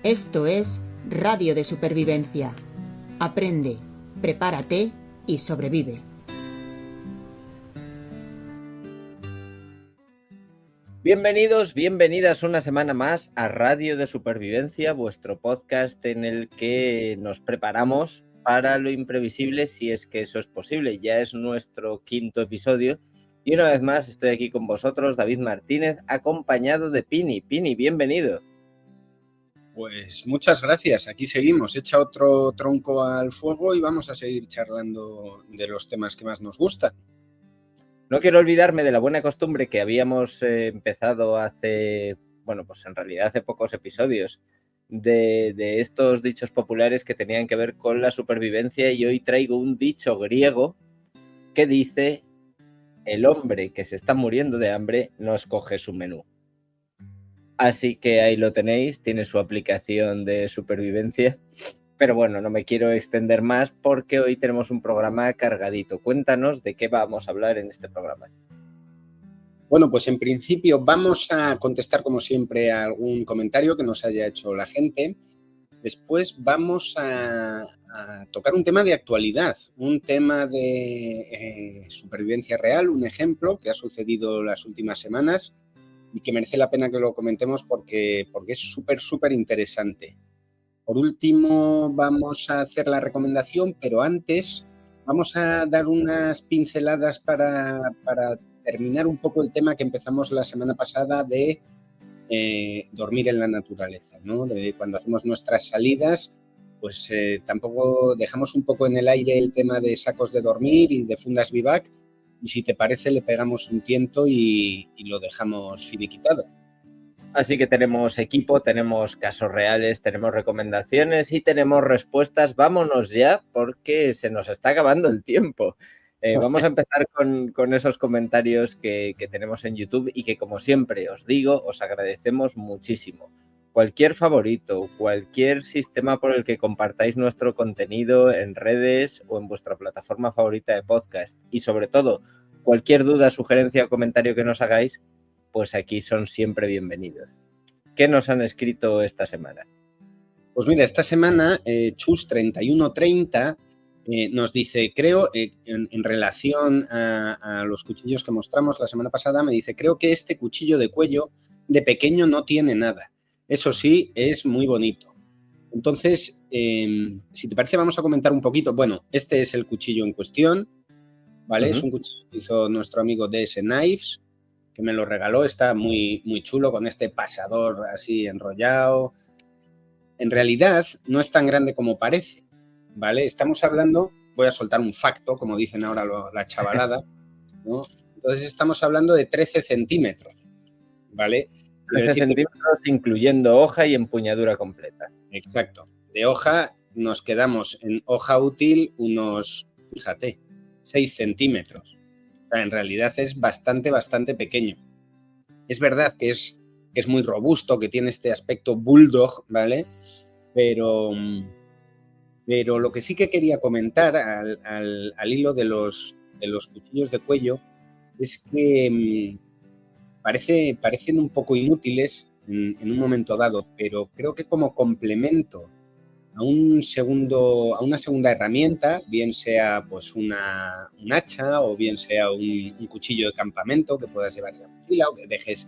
Esto es Radio de Supervivencia. Aprende, prepárate y sobrevive. Bienvenidos, bienvenidas una semana más a Radio de Supervivencia, vuestro podcast en el que nos preparamos para lo imprevisible, si es que eso es posible. Ya es nuestro 5º episodio y una vez más estoy aquí con vosotros, David Martínez, acompañado de Pini. Pini, bienvenido. Pues muchas gracias, aquí seguimos, echa otro tronco al fuego y vamos a seguir charlando de los temas que más nos gustan. No quiero olvidarme de la buena costumbre que habíamos empezado hace, pues en realidad hace pocos episodios, de estos dichos populares que tenían que ver con la supervivencia, y hoy traigo un dicho griego que dice: el hombre que se está muriendo de hambre no escoge su menú. Así que ahí lo tenéis, tiene su aplicación de supervivencia. Pero bueno, no me quiero extender más porque hoy tenemos un programa cargadito. Cuéntanos de qué vamos a hablar en este programa. Bueno, pues en principio vamos a contestar como siempre a algún comentario que nos haya hecho la gente. Después vamos a tocar un tema de actualidad, un tema de supervivencia real, un ejemplo que ha sucedido las últimas semanas y que merece la pena que lo comentemos porque es súper interesante. Por último, vamos a hacer la recomendación, pero antes vamos a dar unas pinceladas para terminar un poco el tema que empezamos la semana pasada de dormir en la naturaleza, ¿no? De cuando hacemos nuestras salidas, pues tampoco dejamos un poco en el aire el tema de sacos de dormir y de fundas Vivac, y si te parece le pegamos un tiento y lo dejamos finiquitado. Así que tenemos equipo, tenemos casos reales, tenemos recomendaciones y tenemos respuestas. Vámonos ya porque se nos está acabando el tiempo. Vamos a empezar con esos comentarios que tenemos en YouTube y que, como siempre os digo, os agradecemos muchísimo. Cualquier favorito, cualquier sistema por el que compartáis nuestro contenido en redes o en vuestra plataforma favorita de podcast, y sobre todo cualquier duda, sugerencia o comentario que nos hagáis, pues aquí son siempre bienvenidos. ¿Qué nos han escrito esta semana? Pues mira, esta semana Chus3130 nos dice, creo, en relación a los cuchillos que mostramos la semana pasada, me dice, creo que este cuchillo de cuello de pequeño no tiene nada. Eso sí, es muy bonito. Entonces, si te parece, vamos a comentar un poquito. Bueno, este es el cuchillo en cuestión, ¿vale? Es un cuchillo que hizo nuestro amigo DS Knives, que me lo regaló. Está muy chulo con este pasador así enrollado. En realidad, no es tan grande como parece, ¿vale? Estamos hablando, voy a soltar un facto, como dicen ahora la chavalada, ¿no? Entonces estamos hablando de 13 centímetros, ¿vale? 13 centímetros incluyendo hoja y empuñadura completa. Exacto. De hoja nos quedamos en hoja útil unos, fíjate, 6 centímetros. O sea, en realidad es bastante pequeño. Es verdad que es muy robusto, que tiene este aspecto bulldog, ¿vale? Pero lo que sí que quería comentar al hilo de los cuchillos de cuello es que parecen un poco inútiles en un momento dado, pero creo que como complemento a una segunda herramienta, bien sea pues un hacha o bien sea un cuchillo de campamento que puedas llevar en la mochila o que dejes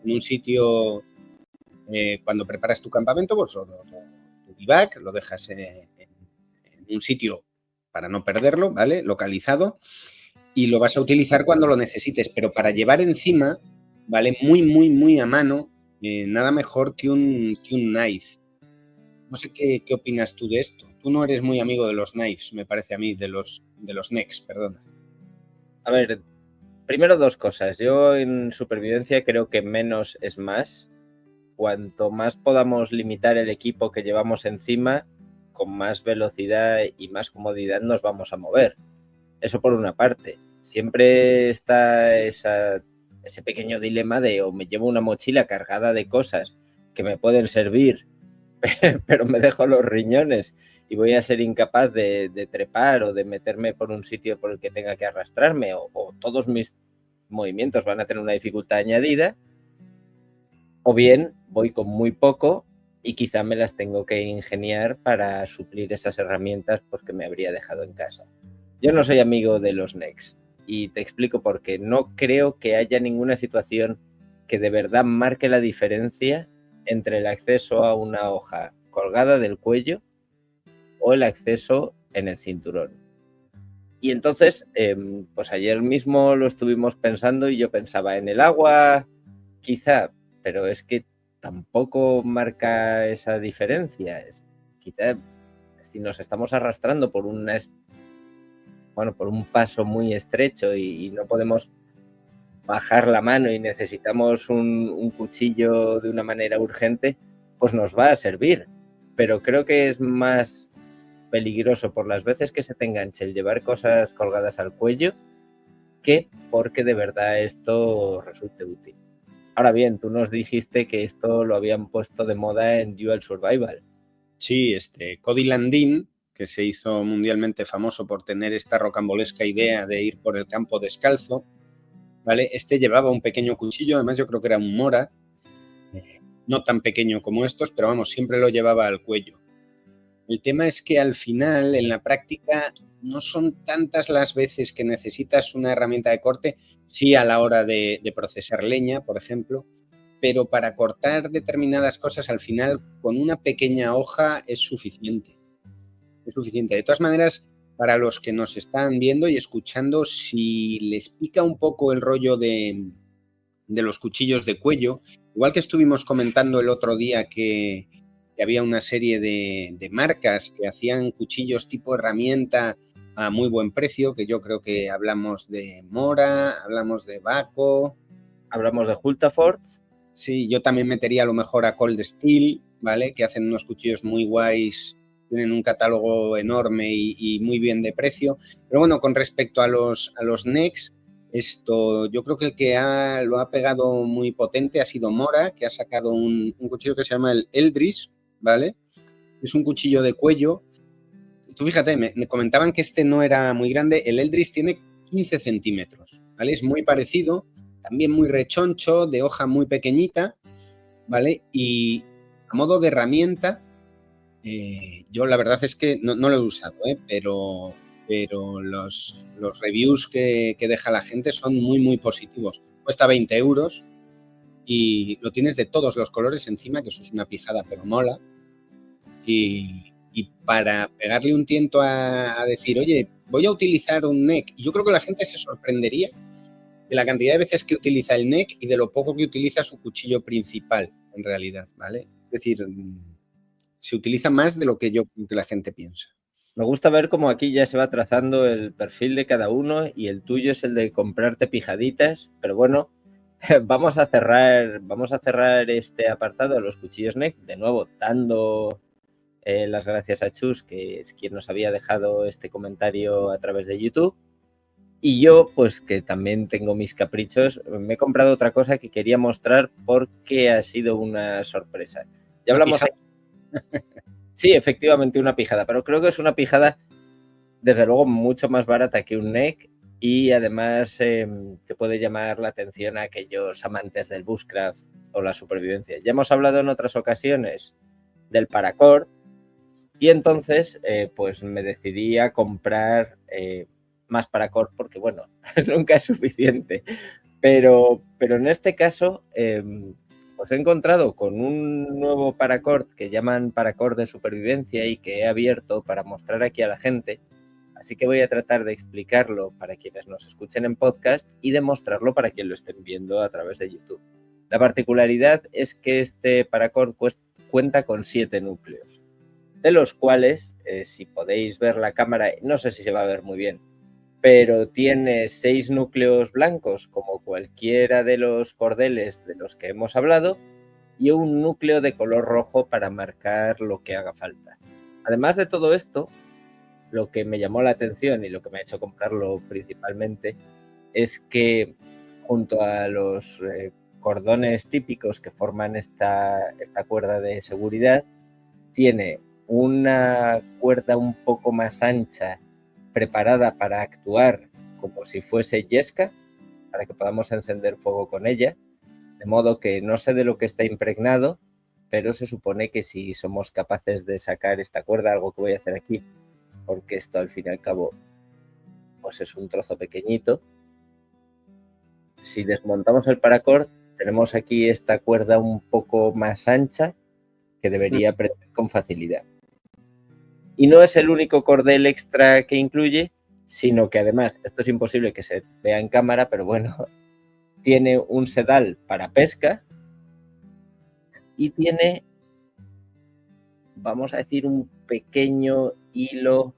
en un sitio cuando preparas tu campamento, pues tu bivac lo dejas en un sitio para no perderlo, ¿vale? Localizado, y lo vas a utilizar cuando lo necesites, pero para llevar encima, ¿vale? Muy a mano, nada mejor que un knife. No sé qué opinas tú de esto. Tú no eres muy amigo de los knives, me parece a mí, de los necks, perdona. A ver, primero dos cosas. Yo en supervivencia creo que menos es más. Cuanto más podamos limitar el equipo que llevamos encima, con más velocidad y más comodidad nos vamos a mover. Eso por una parte. Siempre está ese pequeño dilema de o me llevo una mochila cargada de cosas que me pueden servir, pero me dejo los riñones y voy a ser incapaz de trepar o de meterme por un sitio por el que tenga que arrastrarme, o todos mis movimientos van a tener una dificultad añadida, o bien voy con muy poco y quizá me las tengo que ingeniar para suplir esas herramientas pues, que me habría dejado en casa. Yo no soy amigo de los NECs y te explico por qué. No creo que haya ninguna situación que de verdad marque la diferencia entre el acceso a una hoja colgada del cuello o el acceso en el cinturón. Y entonces, pues ayer mismo lo estuvimos pensando y yo pensaba en el agua, quizá, pero es que tampoco marca esa diferencia. Quizá si nos estamos arrastrando por por un paso muy estrecho y no podemos bajar la mano y necesitamos un cuchillo de una manera urgente, pues nos va a servir. Pero creo que es más peligroso por las veces que se te enganche el llevar cosas colgadas al cuello que porque de verdad esto resulte útil. Ahora bien, tú nos dijiste que esto lo habían puesto de moda en Dual Survival. Sí, Cody Landin, que se hizo mundialmente famoso por tener esta rocambolesca idea de ir por el campo descalzo, ¿vale? Llevaba un pequeño cuchillo, además yo creo que era un Mora, no tan pequeño como estos, pero vamos, siempre lo llevaba al cuello. El tema es que al final, en la práctica, no son tantas las veces que necesitas una herramienta de corte, sí a la hora de procesar leña, por ejemplo, pero para cortar determinadas cosas, al final, con una pequeña hoja es suficiente. Es suficiente. De todas maneras, para los que nos están viendo y escuchando, si les pica un poco el rollo de los cuchillos de cuello, igual que estuvimos comentando el otro día que había una serie de marcas que hacían cuchillos tipo herramienta a muy buen precio, que yo creo que hablamos de Mora, hablamos de Baco. Hablamos de Hultafors. Sí, yo también metería a lo mejor a Cold Steel, ¿vale? Que hacen unos cuchillos muy guays, tienen un catálogo enorme y muy bien de precio. Pero bueno, con respecto a los NECs, yo creo que el que lo ha pegado muy potente ha sido Mora, que ha sacado un cuchillo que se llama el Eldris, ¿vale? Es un cuchillo de cuello. Tú fíjate, me comentaban que no era muy grande. El Eldris tiene 15 centímetros, ¿vale? Es muy parecido, también muy rechoncho, de hoja muy pequeñita, ¿vale? Y a modo de herramienta, yo la verdad es que no lo he usado, pero los reviews que deja la gente son muy, muy positivos. Cuesta 20 euros y lo tienes de todos los colores encima, que eso es una pijada, pero mola. Y para pegarle un tiento a decir, oye, voy a utilizar un NEC, y yo creo que la gente se sorprendería de la cantidad de veces que utiliza el NEC y de lo poco que utiliza su cuchillo principal, en realidad, ¿vale? Es decir, se utiliza más de lo que la gente piensa. Me gusta ver cómo aquí ya se va trazando el perfil de cada uno y el tuyo es el de comprarte pijaditas, pero bueno, vamos a cerrar este apartado de los cuchillos NEC, de nuevo dando las gracias a Chus, que es quien nos había dejado este comentario a través de YouTube. Y yo, pues que también tengo mis caprichos, me he comprado otra cosa que quería mostrar porque ha sido una sorpresa. Ya hablamos aquí. Sí, efectivamente una pijada, pero creo que es una pijada desde luego mucho más barata que un NEC y además que puede llamar la atención a aquellos amantes del bushcraft o la supervivencia. Ya hemos hablado en otras ocasiones del paracord y entonces pues me decidí a comprar más paracord porque bueno, nunca es suficiente, pero en este caso os he encontrado con un nuevo paracord que llaman paracord de supervivencia y que he abierto para mostrar aquí a la gente. Así que voy a tratar de explicarlo para quienes nos escuchen en podcast y de mostrarlo para quienes lo estén viendo a través de YouTube. La particularidad es que este paracord cuenta con 7 núcleos, de los cuales, si podéis ver la cámara, no sé si se va a ver muy bien, pero tiene 6 núcleos blancos, como cualquiera de los cordeles de los que hemos hablado, y un núcleo de color rojo para marcar lo que haga falta. Además de todo esto, lo que me llamó la atención y lo que me ha hecho comprarlo principalmente es que junto a los cordones típicos que forman esta cuerda de seguridad, tiene una cuerda un poco más ancha preparada para actuar como si fuese yesca, para que podamos encender fuego con ella, de modo que no sé de lo que está impregnado, pero se supone que si somos capaces de sacar esta cuerda, algo que voy a hacer aquí, porque esto al fin y al cabo pues es un trozo pequeñito, si desmontamos el paracord, tenemos aquí esta cuerda un poco más ancha que debería prender con facilidad. Y no es el único cordel extra que incluye, sino que además, esto es imposible que se vea en cámara, pero bueno, tiene un sedal para pesca y tiene, vamos a decir, un pequeño hilo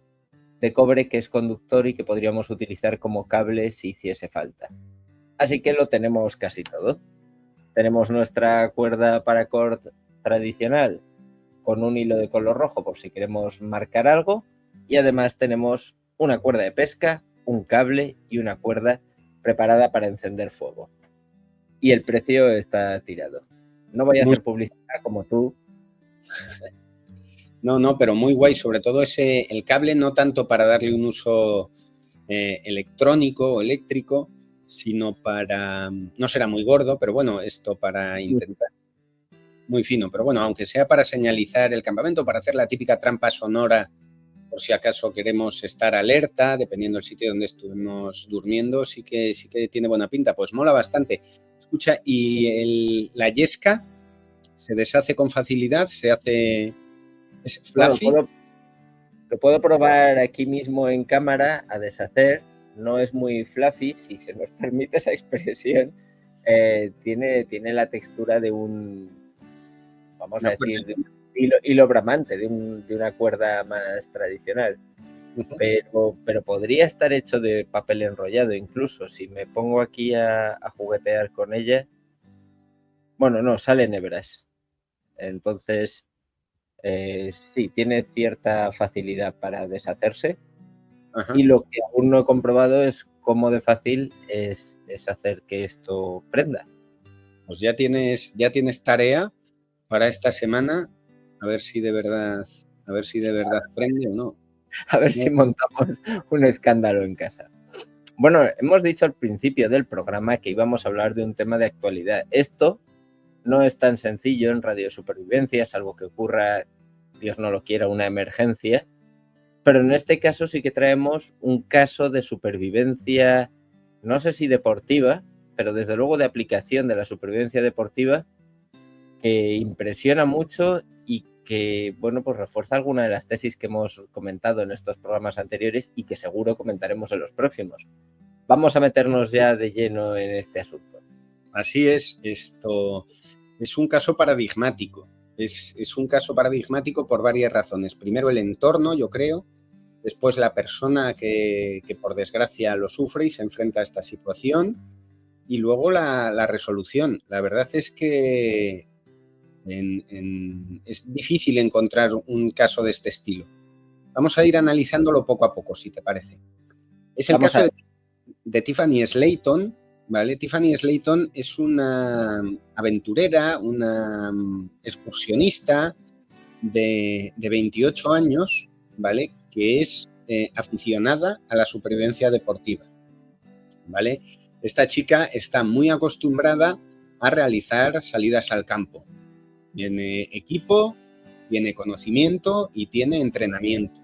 de cobre que es conductor y que podríamos utilizar como cable si hiciese falta. Así que lo tenemos casi todo. Tenemos nuestra cuerda paracord tradicional con un hilo de color rojo por si queremos marcar algo, y además tenemos una cuerda de pesca, un cable y una cuerda preparada para encender fuego. Y el precio está tirado. No voy a hacer publicidad como tú. No, pero muy guay, sobre todo el cable, no tanto para darle un uso electrónico o eléctrico, sino para, no será muy gordo, pero bueno, esto para intentar, muy fino, pero bueno, aunque sea para señalizar el campamento, para hacer la típica trampa sonora, por si acaso queremos estar alerta, dependiendo del sitio donde estuvimos durmiendo, sí que tiene buena pinta, pues mola bastante. Escucha, ¿y la yesca se deshace con facilidad? ¿Es fluffy? Bueno, lo puedo probar aquí mismo en cámara a deshacer. No es muy fluffy, si se nos permite esa expresión. Tiene la textura de un, vamos a decir, de un hilo bramante, de una cuerda más tradicional. Pero podría estar hecho de papel enrollado incluso. Si me pongo aquí a juguetear con ella, bueno, no, salen hebras. Entonces, sí, tiene cierta facilidad para deshacerse. Ajá. Y lo que aún no he comprobado es cómo de fácil es hacer que esto prenda. Pues ya tienes tarea para esta semana, a ver si de verdad prende o no. A ver si montamos un escándalo en casa. Bueno, hemos dicho al principio del programa que íbamos a hablar de un tema de actualidad. Esto no es tan sencillo en Radio Supervivencia, salvo que ocurra, Dios no lo quiera, una emergencia. Pero en este caso sí que traemos un caso de supervivencia, no sé si deportiva, pero desde luego de aplicación de la supervivencia deportiva, que impresiona mucho y que, bueno, pues refuerza alguna de las tesis que hemos comentado en estos programas anteriores y que seguro comentaremos en los próximos. Vamos a meternos ya de lleno en este asunto. Así es, esto es un caso paradigmático. Es un caso paradigmático por varias razones. Primero, el entorno, yo creo. Después, la persona que por desgracia lo sufre y se enfrenta a esta situación. Y luego la resolución. La verdad es que es difícil encontrar un caso de este estilo. Vamos a ir analizándolo poco a poco, si te parece. Es el caso de Tiffany Slayton, ¿vale? Tiffany Slayton es una aventurera, una excursionista de 28 años, ¿vale? Que es aficionada a la supervivencia deportiva, ¿vale? Esta chica está muy acostumbrada a realizar salidas al campo. Tiene equipo, tiene conocimiento y tiene entrenamiento.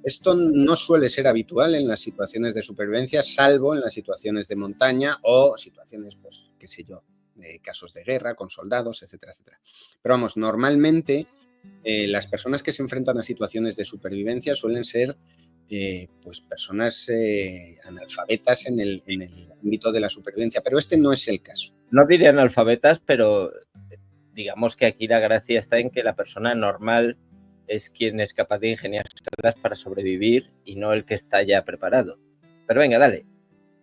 Esto no suele ser habitual en las situaciones de supervivencia, salvo en las situaciones de montaña o situaciones, pues, qué sé yo, de casos de guerra con soldados, etcétera, etcétera. Pero vamos, normalmente las personas que se enfrentan a situaciones de supervivencia suelen ser pues personas analfabetas en el ámbito de la supervivencia, pero este no es el caso. No diría analfabetas, pero digamos que aquí la gracia está en que la persona normal es quien es capaz de ingeniárselas para sobrevivir y no el que está ya preparado. Pero venga, dale.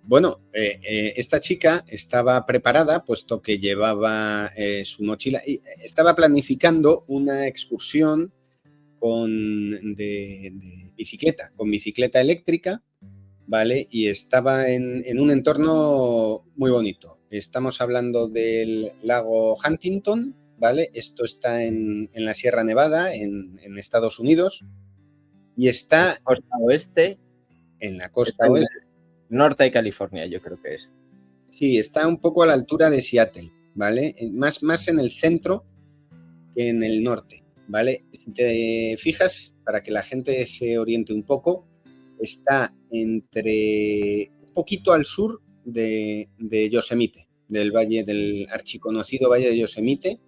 Bueno, esta chica estaba preparada, puesto que llevaba su mochila y estaba planificando una excursión de bicicleta, con bicicleta eléctrica, ¿vale? Y estaba en un entorno muy bonito. Estamos hablando del lago Huntington, ¿vale? Esto está en la Sierra Nevada, en Estados Unidos, y está... Costa oeste. En la costa oeste. Norte de California, yo creo que es. Sí, está un poco a la altura de Seattle, ¿vale? Más en el centro, que en el norte, ¿vale? Si te fijas, para que la gente se oriente un poco, está entre un poquito al sur de Yosemite, del valle, del archiconocido valle de Yosemite,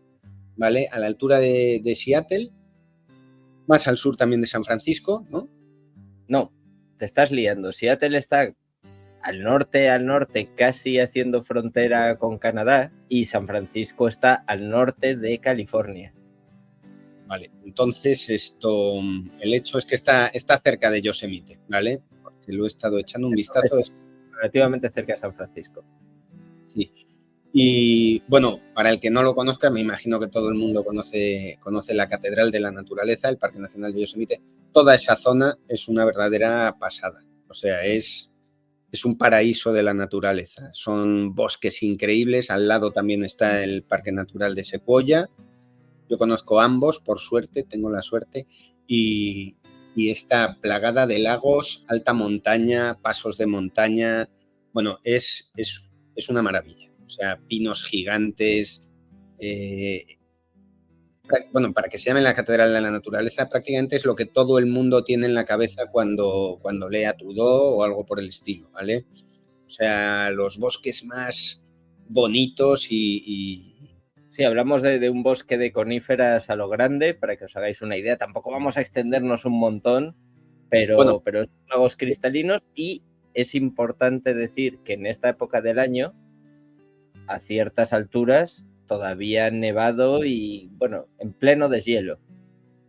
¿vale? A la altura de Seattle, más al sur también de San Francisco, ¿no? No, te estás liando. Seattle está al norte, casi haciendo frontera con Canadá, y San Francisco está al norte de California. Vale, entonces el hecho es que está cerca de Yosemite, ¿vale? Porque lo he estado echando un vistazo. Relativamente cerca de San Francisco. Sí. Y bueno, para el que no lo conozca, me imagino que todo el mundo conoce la Catedral de la Naturaleza, el Parque Nacional de Yosemite. Toda esa zona es una verdadera pasada. O sea, es un paraíso de la naturaleza. Son bosques increíbles. Al lado también está el Parque Natural de Sequoia. Yo conozco ambos, por suerte, tengo la suerte. Y está plagada de lagos, alta montaña, pasos de montaña. Bueno, es una maravilla. O sea, pinos gigantes. Bueno, para que se llame la Catedral de la Naturaleza, prácticamente es lo que todo el mundo tiene en la cabeza cuando lee a Trudeau o algo por el estilo, ¿vale? O sea, los bosques más bonitos y... Sí, hablamos de un bosque de coníferas a lo grande, para que os hagáis una idea. Tampoco vamos a extendernos un montón, pero son lagos cristalinos, y es importante decir que en esta época del año, a ciertas alturas, todavía nevado y, bueno, en pleno deshielo.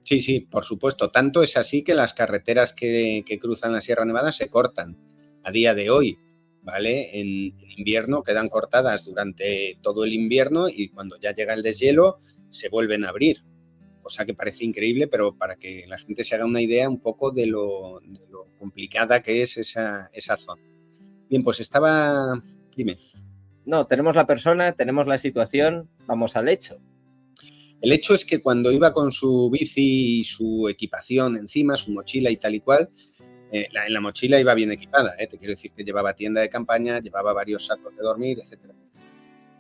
Sí, por supuesto. Tanto es así que las carreteras que cruzan la Sierra Nevada se cortan a día de hoy, ¿vale? En invierno quedan cortadas durante todo el invierno y cuando ya llega el deshielo se vuelven a abrir, cosa que parece increíble, pero para que la gente se haga una idea un poco de lo complicada que es esa zona. Bien, pues estaba... Dime. No, tenemos la persona, tenemos la situación, vamos al hecho. El hecho es que cuando iba con su bici y su equipación encima, su mochila y tal y cual, en la mochila iba bien equipada, te quiero decir que llevaba tienda de campaña, llevaba varios sacos de dormir, etc.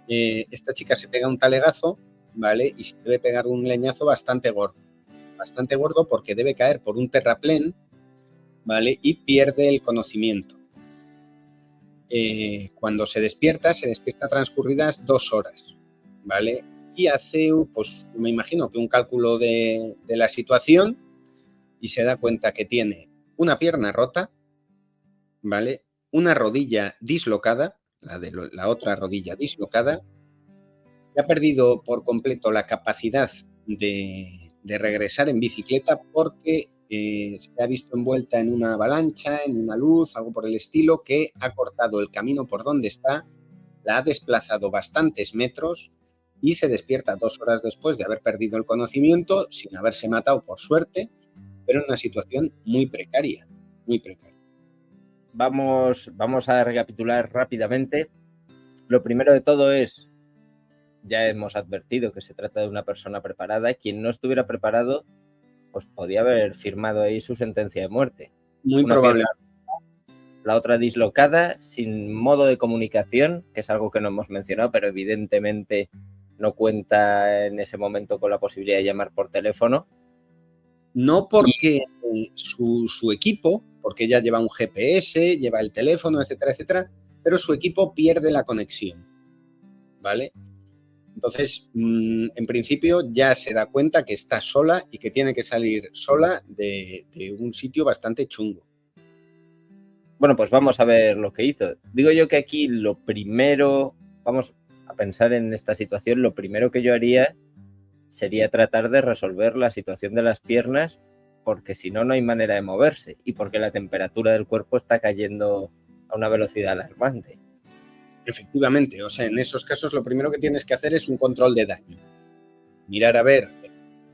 Esta chica se pega un talegazo, ¿vale? Y se debe pegar un leñazo bastante gordo porque debe caer por un terraplén, ¿vale? Y pierde el conocimiento. Cuando se despierta transcurridas 2 horas, ¿vale? Y hace, pues me imagino que un cálculo de la situación y se da cuenta que tiene una pierna rota, ¿vale? Una rodilla dislocada, la otra rodilla dislocada, y ha perdido por completo la capacidad de regresar en bicicleta porque se ha visto envuelta en una avalancha, en una luz, algo por el estilo, que ha cortado el camino por donde está, la ha desplazado bastantes metros y se despierta 2 horas después de haber perdido el conocimiento, sin haberse matado por suerte, pero en una situación muy precaria, muy precaria. Vamos a recapitular rápidamente. Lo primero de todo es, ya hemos advertido que se trata de una persona preparada. Quien no estuviera preparado, pues podía haber firmado ahí su sentencia de muerte. Muy probable. La otra dislocada, sin modo de comunicación, que es algo que no hemos mencionado, pero evidentemente no cuenta en ese momento con la posibilidad de llamar por teléfono. No porque su equipo, porque ella lleva un GPS, lleva el teléfono, etcétera, etcétera, pero su equipo pierde la conexión, ¿vale? Entonces, en principio ya se da cuenta que está sola y que tiene que salir sola de un sitio bastante chungo. Bueno, pues vamos a ver lo que hizo. Digo yo que aquí lo primero, vamos a pensar en esta situación, lo primero que yo haría sería tratar de resolver la situación de las piernas, porque si no, no hay manera de moverse y porque la temperatura del cuerpo está cayendo a una velocidad alarmante. Efectivamente, o sea, en esos casos lo primero que tienes que hacer es un control de daño. Mirar a ver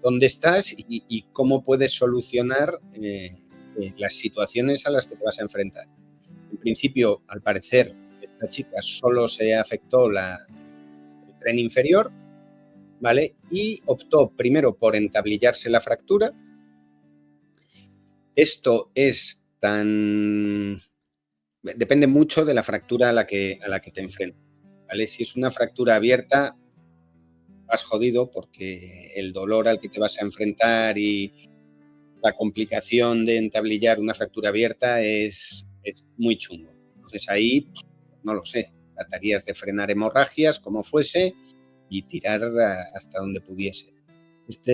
dónde estás y cómo puedes solucionar las situaciones a las que te vas a enfrentar. En principio, al parecer, esta chica solo se afectó el tren inferior, ¿vale? Y optó primero por entablillarse la fractura. Esto es depende mucho de la fractura a la que te enfrentas, ¿vale? Si es una fractura abierta, vas jodido porque el dolor al que te vas a enfrentar y la complicación de entablillar una fractura abierta es muy chungo. Entonces ahí, no lo sé, tratarías de frenar hemorragias como fuese y tirar hasta donde pudiese.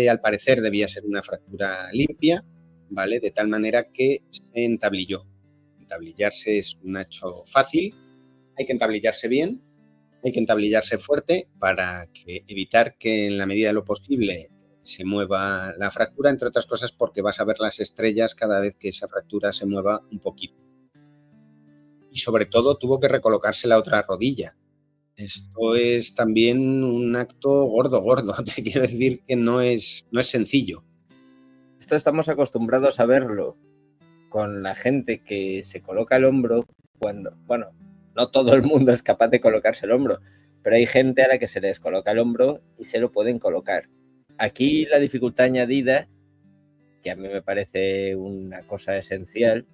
Al parecer, debía ser una fractura limpia, ¿vale? De tal manera que se entablilló. Entablillarse es un hecho fácil, hay que entablillarse bien, hay que entablillarse fuerte para evitar que en la medida de lo posible se mueva la fractura, entre otras cosas porque vas a ver las estrellas cada vez que esa fractura se mueva un poquito. Y sobre todo tuvo que recolocarse la otra rodilla. Esto es también un acto gordo. Te quiero decir que no es sencillo. Esto estamos acostumbrados a verlo con la gente que se coloca el hombro cuando, bueno, no todo el mundo es capaz de colocarse el hombro, pero hay gente a la que se les coloca el hombro y se lo pueden colocar. Aquí la dificultad añadida, que a mí me parece una cosa esencial,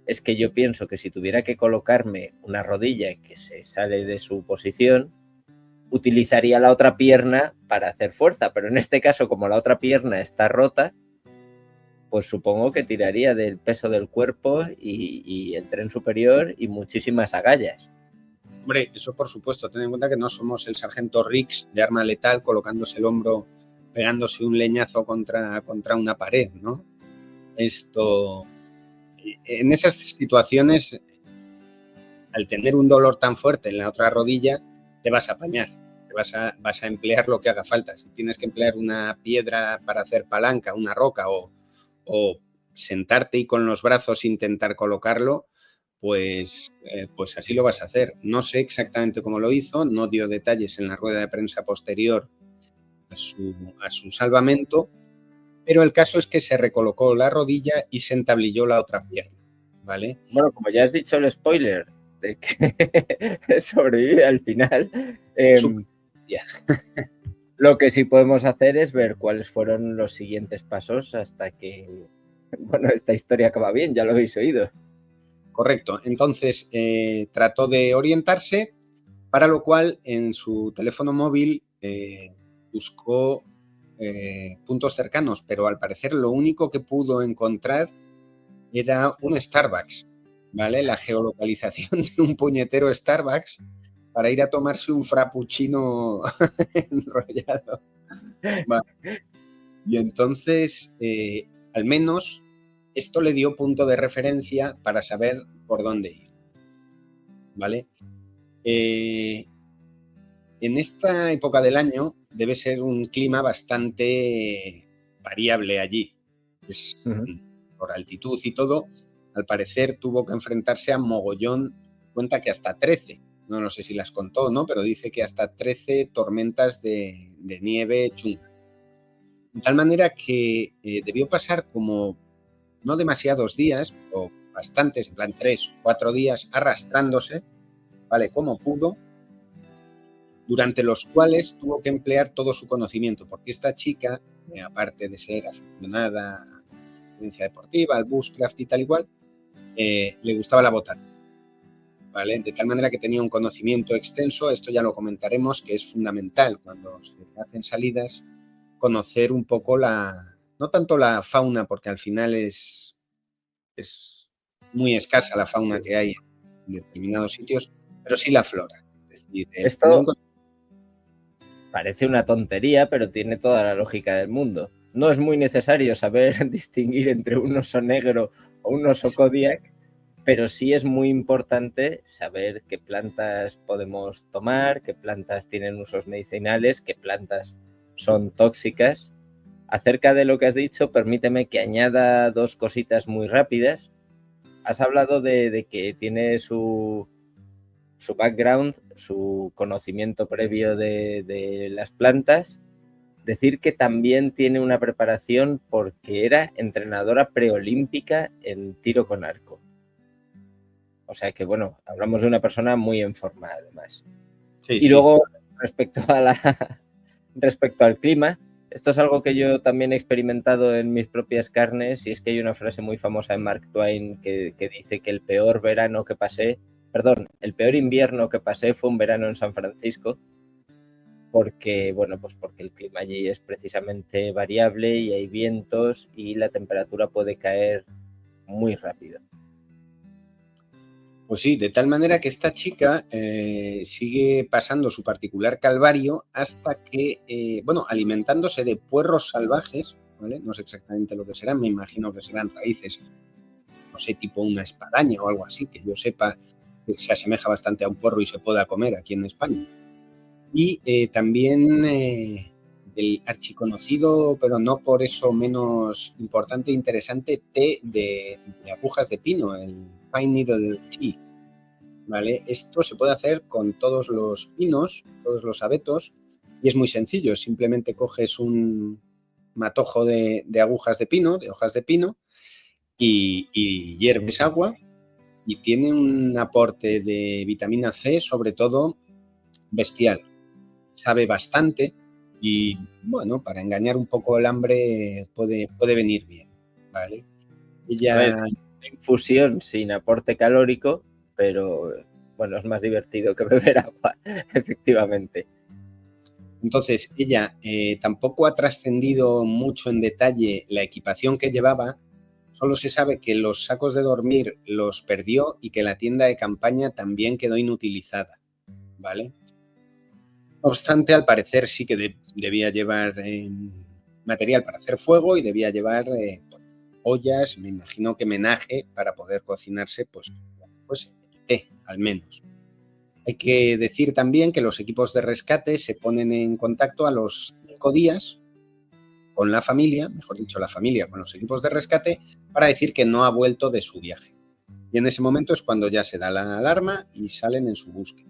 es que yo pienso que si tuviera que colocarme una rodilla que se sale de su posición, utilizaría la otra pierna para hacer fuerza, pero en este caso, como la otra pierna está rota, pues supongo que tiraría del peso del cuerpo y el tren superior y muchísimas agallas. Hombre, eso por supuesto, ten en cuenta que no somos el sargento Riggs de Arma Letal colocándose el hombro, pegándose un leñazo contra una pared, ¿no? En esas situaciones, al tener un dolor tan fuerte en la otra rodilla, te vas a apañar, vas a emplear lo que haga falta. Si tienes que emplear una piedra para hacer palanca, una roca o sentarte y con los brazos intentar colocarlo, pues así lo vas a hacer. No sé exactamente cómo lo hizo, no dio detalles en la rueda de prensa posterior a su salvamento, pero el caso es que se recolocó la rodilla y se entablilló la otra pierna, ¿vale? Bueno, como ya has dicho el spoiler de que sobrevive al final, lo que sí podemos hacer es ver cuáles fueron los siguientes pasos hasta que, bueno, esta historia acaba bien, ya lo habéis oído. Correcto. Entonces trató de orientarse, para lo cual en su teléfono móvil buscó puntos cercanos, pero al parecer lo único que pudo encontrar era un Starbucks, ¿vale? La geolocalización de un puñetero Starbucks para ir a tomarse un frappuccino enrollado. Vale. Y entonces, al menos, esto le dio punto de referencia para saber por dónde ir, ¿vale? En esta época del año debe ser un clima bastante variable allí. Por altitud y todo, al parecer tuvo que enfrentarse a mogollón, cuenta que hasta 13, no sé si las contó, ¿no? Pero dice que hasta 13 tormentas de nieve chunga. De tal manera que debió pasar como no demasiados días, o bastantes, en plan 3 o 4 días, arrastrándose, ¿vale? Como pudo, durante los cuales tuvo que emplear todo su conocimiento, porque esta chica, aparte de ser aficionada a la experiencia deportiva, al bushcraft y tal igual, le gustaba la botánica, ¿vale? De tal manera que tenía un conocimiento extenso, esto ya lo comentaremos, que es fundamental cuando se hacen salidas, conocer un poco no tanto la fauna, porque al final es muy escasa la fauna que hay en determinados sitios, pero sí la flora. Es decir, esto parece una tontería, pero tiene toda la lógica del mundo. No es muy necesario saber distinguir entre un oso negro o un oso Kodiak, pero sí es muy importante saber qué plantas podemos tomar, qué plantas tienen usos medicinales, qué plantas son tóxicas. Acerca de lo que has dicho, permíteme que añada 2 cositas muy rápidas. Has hablado de que tiene su background, su conocimiento previo de las plantas. Decir que también tiene una preparación porque era entrenadora preolímpica en tiro con arco. O sea que, bueno, hablamos de una persona muy en forma, además. Sí. Luego, respecto al clima, esto es algo que yo también he experimentado en mis propias carnes, y es que hay una frase muy famosa de Mark Twain que dice que el peor invierno que pasé fue un verano en San Francisco. porque, bueno, pues porque el clima allí es precisamente variable y hay vientos y la temperatura puede caer muy rápido. Pues sí, de tal manera que esta chica sigue pasando su particular calvario hasta que, bueno, alimentándose de puerros salvajes, ¿vale? No sé exactamente lo que serán, me imagino que serán raíces, no sé, tipo una espadaña o algo así, que yo sepa que se asemeja bastante a un puerro y se pueda comer aquí en España. Y también el archiconocido, pero no por eso menos importante e interesante, té de agujas de pino, el Pine Needle Tea. ¿Vale? Esto se puede hacer con todos los pinos, todos los abetos, y es muy sencillo. Simplemente coges un matojo de agujas de pino, de hojas de pino, y hierves agua, y tiene un aporte de vitamina C, sobre todo, bestial. Sabe bastante y, bueno, para engañar un poco el hambre puede venir bien, ¿vale? A ver, infusión sin aporte calórico, pero bueno, es más divertido que beber agua, efectivamente. Entonces, ella tampoco ha trascendido mucho en detalle la equipación que llevaba, solo se sabe que los sacos de dormir los perdió y que la tienda de campaña también quedó inutilizada, ¿vale? No obstante, al parecer sí que debía llevar material para hacer fuego y debía llevar ollas, me imagino que menaje para poder cocinarse, pues, el té, al menos. Hay que decir también que los equipos de rescate se ponen en contacto a los 5 días con la familia, mejor dicho, la familia con los equipos de rescate, para decir que no ha vuelto de su viaje. Y en ese momento es cuando ya se da la alarma y salen en su búsqueda.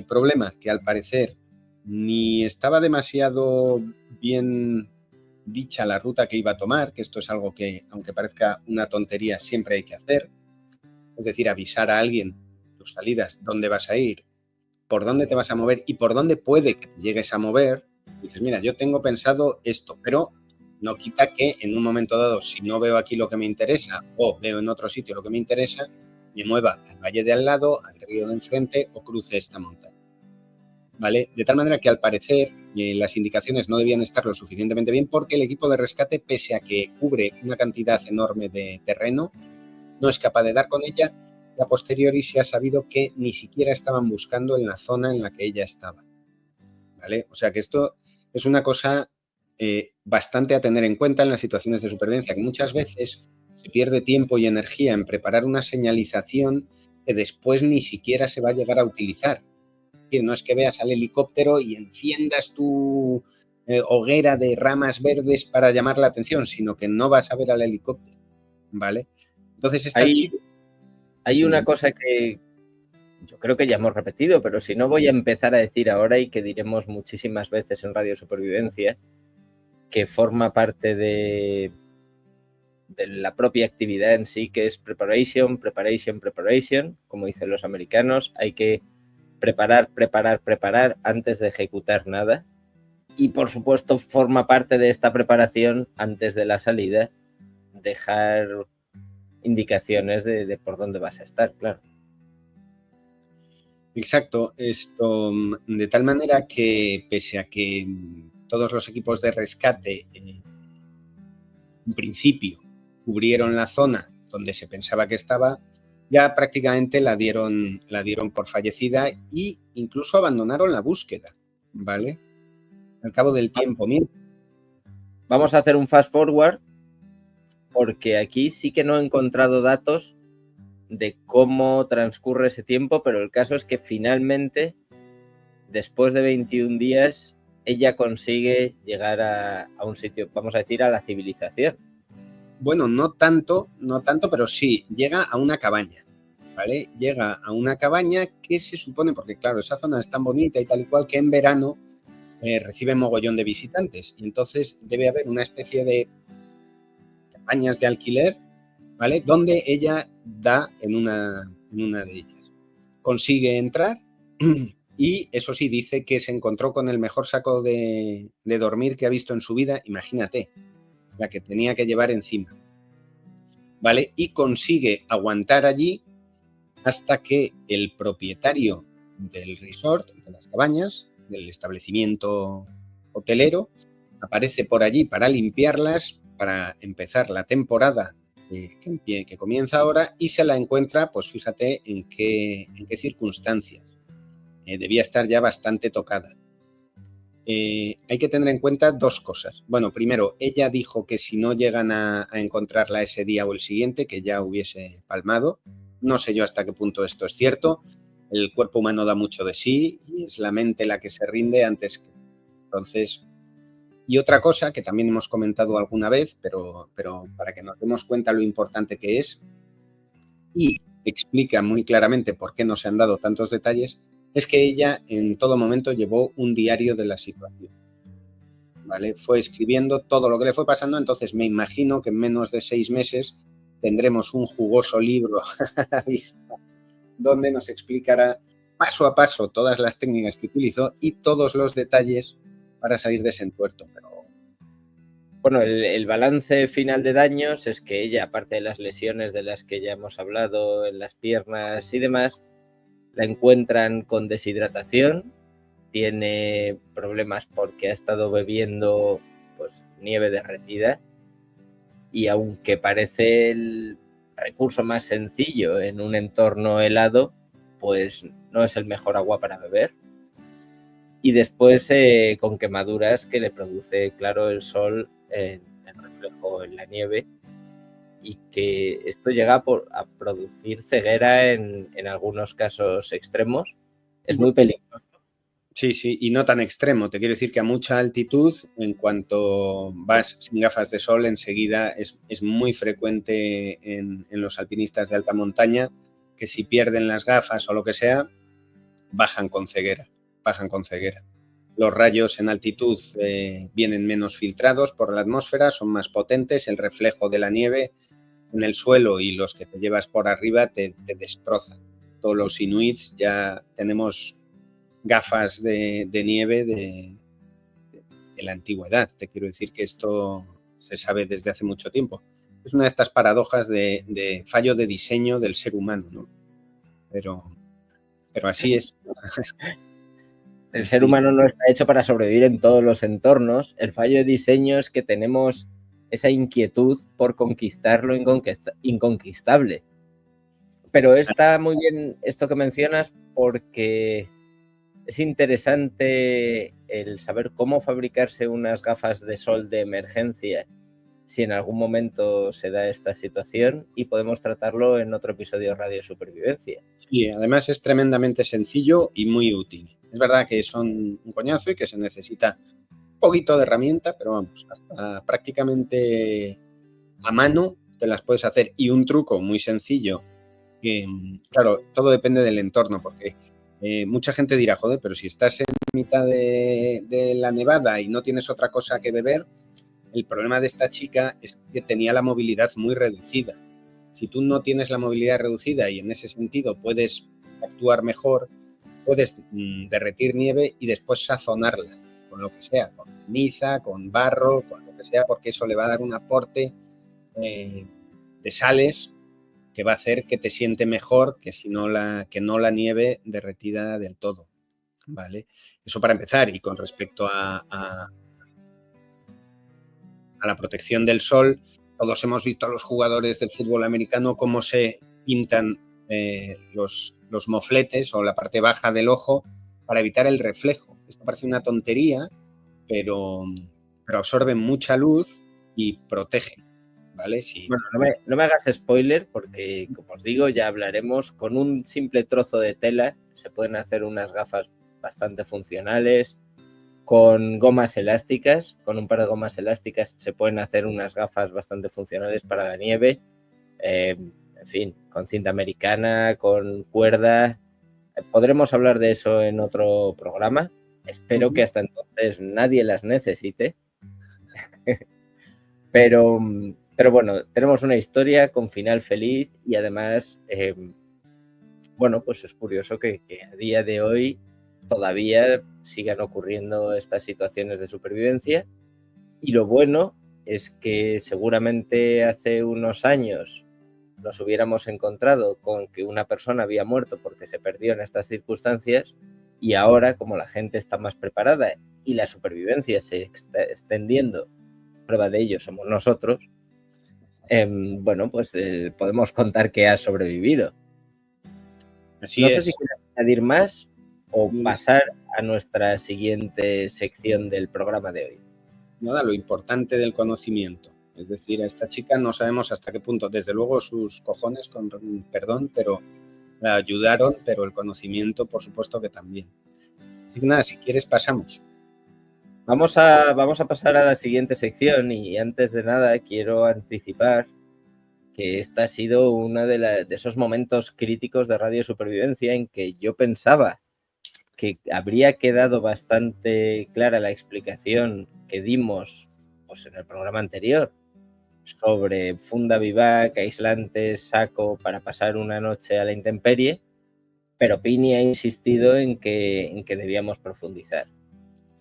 Problema que al parecer ni estaba demasiado bien dicha la ruta que iba a tomar, que esto es algo que, aunque parezca una tontería, siempre hay que hacer. Es decir, avisar a alguien tus salidas, dónde vas a ir, por dónde te vas a mover y por dónde puede que te llegues a mover. Dices, mira, yo tengo pensado esto, pero no quita que en un momento dado, si no veo aquí lo que me interesa o veo en otro sitio lo que me interesa, me mueva al valle de al lado, al río de enfrente o cruce esta montaña. ¿Vale? De tal manera que al parecer las indicaciones no debían estar lo suficientemente bien porque el equipo de rescate, pese a que cubre una cantidad enorme de terreno, no es capaz de dar con ella. Y a posteriori se ha sabido que ni siquiera estaban buscando en la zona en la que ella estaba. ¿Vale? O sea que esto es una cosa bastante a tener en cuenta en las situaciones de supervivencia, que muchas veces se pierde tiempo y energía en preparar una señalización que después ni siquiera se va a llegar a utilizar. Es decir, no es que veas al helicóptero y enciendas tu hoguera de ramas verdes para llamar la atención, sino que no vas a ver al helicóptero, ¿vale? Entonces esta chica... Hay una cosa que yo creo que ya hemos repetido, pero si no voy a empezar a decir ahora y que diremos muchísimas veces en Radio Supervivencia, que forma parte de la propia actividad en sí, que es preparation, preparation, preparation, como dicen los americanos. Hay que preparar, preparar, preparar antes de ejecutar nada. Y por supuesto forma parte de esta preparación antes de la salida, dejar indicaciones de por dónde vas a estar, claro. Exacto, esto de tal manera que pese a que todos los equipos de rescate en principio cubrieron la zona donde se pensaba que estaba, ya prácticamente la dieron por fallecida e incluso abandonaron la búsqueda, ¿vale? Al cabo del tiempo. Vamos a hacer un fast forward porque aquí sí que no he encontrado datos de cómo transcurre ese tiempo, pero el caso es que finalmente, después de 21 días, ella consigue llegar a un sitio, vamos a decir, a la civilización. Bueno, no tanto, pero sí, llega a una cabaña, ¿vale? Llega a una cabaña que se supone, porque claro, esa zona es tan bonita y tal y cual, que en verano recibe mogollón de visitantes. Y entonces debe haber una especie de cabañas de alquiler, ¿vale? Donde ella da en una de ellas. Consigue entrar y eso sí, dice que se encontró con el mejor saco de dormir que ha visto en su vida, imagínate, la que tenía que llevar encima, ¿vale? Y consigue aguantar allí hasta que el propietario del resort, de las cabañas, del establecimiento hotelero, aparece por allí para limpiarlas, para empezar la temporada que comienza ahora, y se la encuentra, pues fíjate en qué circunstancias. Debía estar ya bastante tocada. Hay que tener en cuenta dos cosas. Bueno, primero, ella dijo que si no llegan a encontrarla ese día o el siguiente, que ya hubiese palmado. No sé yo hasta qué punto esto es cierto. El cuerpo humano da mucho de sí y es la mente la que se rinde antes que... Entonces, y otra cosa que también hemos comentado alguna vez, pero para que nos demos cuenta lo importante que es y explica muy claramente por qué no se han dado tantos detalles, es que ella en todo momento llevó un diario de la situación, ¿vale? Fue escribiendo todo lo que le fue pasando, entonces me imagino que en menos de 6 meses tendremos un jugoso libro a la vista donde nos explicará paso a paso todas las técnicas que utilizó y todos los detalles para salir de ese entuerto. Pero... Bueno, el balance final de daños es que ella, aparte de las lesiones de las que ya hemos hablado en las piernas y demás, la encuentran con deshidratación, tiene problemas porque ha estado bebiendo pues nieve derretida, y aunque parece el recurso más sencillo en un entorno helado, pues no es el mejor agua para beber. Y después con quemaduras que le produce, claro, el sol en el reflejo en la nieve, y que esto llega a producir ceguera en algunos casos extremos. Es muy peligroso. Sí, sí, y no tan extremo. Te quiero decir que a mucha altitud, en cuanto vas sin gafas de sol, enseguida es muy frecuente en los alpinistas de alta montaña que si pierden las gafas o lo que sea, bajan con ceguera. Los rayos en altitud vienen menos filtrados por la atmósfera, son más potentes, el reflejo de la nieve en el suelo y los que te llevas por arriba te destrozan. Todos los inuits ya tenemos gafas de nieve de la antigüedad. Te quiero decir que esto se sabe desde hace mucho tiempo. Es una de estas paradojas de fallo de diseño del ser humano, ¿no? Pero así es. El ser humano no está hecho para sobrevivir en todos los entornos. El fallo de diseño es que tenemos esa inquietud por conquistar lo inconquistable. Pero está muy bien esto que mencionas, porque es interesante el saber cómo fabricarse unas gafas de sol de emergencia si en algún momento se da esta situación, y podemos tratarlo en otro episodio de Radio Supervivencia. Sí, además es tremendamente sencillo y muy útil. Es verdad que son un coñazo y que se necesita un poquito de herramienta, pero vamos, hasta prácticamente a mano te las puedes hacer. Y un truco muy sencillo, que claro, todo depende del entorno, porque mucha gente dirá, joder, pero si estás en mitad de la nevada y no tienes otra cosa que beber, el problema de esta chica es que tenía la movilidad muy reducida. Si tú no tienes la movilidad reducida y en ese sentido puedes actuar mejor, puedes derretir nieve y después sazonarla con lo que sea, con ceniza, con barro, con lo que sea, porque eso le va a dar un aporte de sales que va a hacer que te siente mejor que no la nieve derretida del todo, ¿vale? Eso para empezar. Y con respecto a la protección del sol, todos hemos visto a los jugadores del fútbol americano cómo se pintan los mofletes o la parte baja del ojo para evitar el reflejo. Esto parece una tontería, pero absorben mucha luz y protegen, ¿vale? Sí. Bueno, no me hagas spoiler, porque, como os digo, ya hablaremos. Con un simple trozo de tela se pueden hacer unas gafas bastante funcionales. Con gomas elásticas, con un par de gomas elásticas, se pueden hacer unas gafas bastante funcionales para la nieve. En fin, con cinta americana, con cuerda. Podremos hablar de eso en otro programa. Espero que hasta entonces nadie las necesite. Pero bueno, tenemos una historia con final feliz, y además, bueno, pues es curioso que a día de hoy todavía sigan ocurriendo estas situaciones de supervivencia. Y lo bueno es que seguramente hace unos años nos hubiéramos encontrado con que una persona había muerto porque se perdió en estas circunstancias, Y ahora, como la gente está más preparada y la supervivencia se está extendiendo, prueba de ello somos nosotros, bueno, pues podemos contar que ha sobrevivido. Así No sé es. si quieres añadir más o Mm, pasar a nuestra siguiente sección del programa de hoy. Nada, lo importante del conocimiento. Es decir, a esta chica no sabemos hasta qué punto, desde luego sus cojones, con perdón, pero la ayudaron, pero el conocimiento, por supuesto que también. Así que nada, si quieres pasamos. Vamos a pasar a la siguiente sección y antes de nada quiero anticipar que esta ha sido uno de esos momentos críticos de Radio Supervivencia en que yo pensaba que habría quedado bastante clara la explicación que dimos pues, en el programa anterior sobre funda vivac, aislantes, saco para pasar una noche a la intemperie, pero Pini ha insistido en que debíamos profundizar.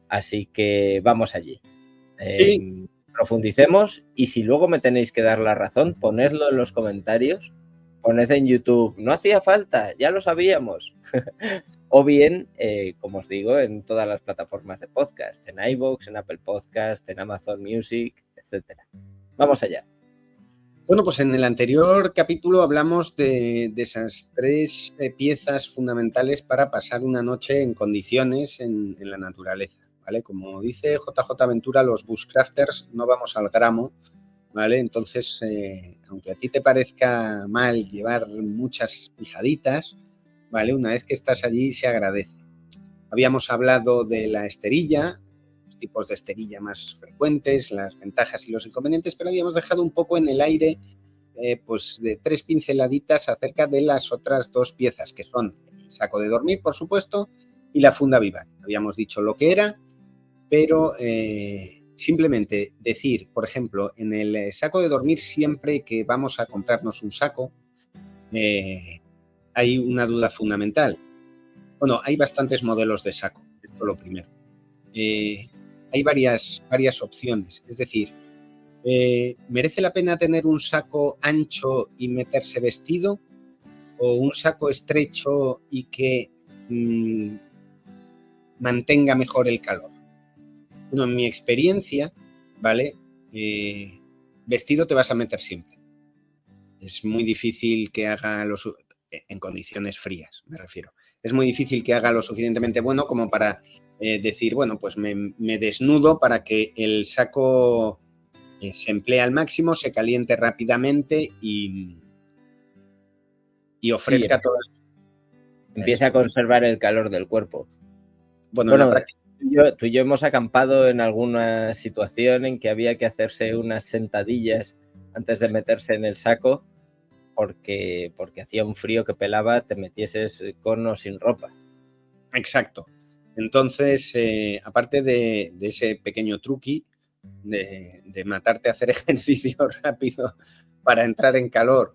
Así que vamos allí. Sí. Profundicemos y si luego me tenéis que dar la razón, ponedlo en los comentarios, poned en YouTube, no hacía falta, ya lo sabíamos. O bien, como os digo, en todas las plataformas de podcast, en iVoox, en Apple Podcast, en Amazon Music, etc. Vamos allá. Bueno, pues en el anterior capítulo hablamos de esas 3 piezas fundamentales para pasar una noche en condiciones en la naturaleza, ¿vale? Como dice JJ Ventura, los bushcrafters no vamos al gramo, ¿vale? Entonces, aunque a ti te parezca mal llevar muchas pijaditas, ¿vale? Una vez que estás allí se agradece. Habíamos hablado de la esterilla, los tipos de esterilla más frecuentes, las ventajas y los inconvenientes, pero habíamos dejado un poco en el aire pues de 3 pinceladitas acerca de las otras 2 piezas, que son el saco de dormir, por supuesto, y la funda vivac. Habíamos dicho lo que era, pero simplemente decir, por ejemplo, en el saco de dormir, siempre que vamos a comprarnos un saco, hay una duda fundamental. Bueno, hay bastantes modelos de saco, esto es lo primero. Hay varias opciones, es decir, ¿merece la pena tener un saco ancho y meterse vestido o un saco estrecho y que mantenga mejor el calor? Bueno, en mi experiencia, ¿vale? Vestido te vas a meter siempre. Es muy difícil que haga en condiciones frías, me refiero. Es muy difícil que haga lo suficientemente bueno como para decir, bueno, pues me desnudo para que el saco se emplea al máximo, se caliente rápidamente y ofrezca todo. Empieza a conservar el calor del cuerpo. Bueno, en la práctica. Tú y yo hemos acampado en alguna situación en que había que hacerse unas sentadillas antes de meterse en el saco porque hacía un frío que pelaba, te metieses con o sin ropa. Exacto. Entonces, aparte de ese pequeño truqui de matarte a hacer ejercicio rápido para entrar en calor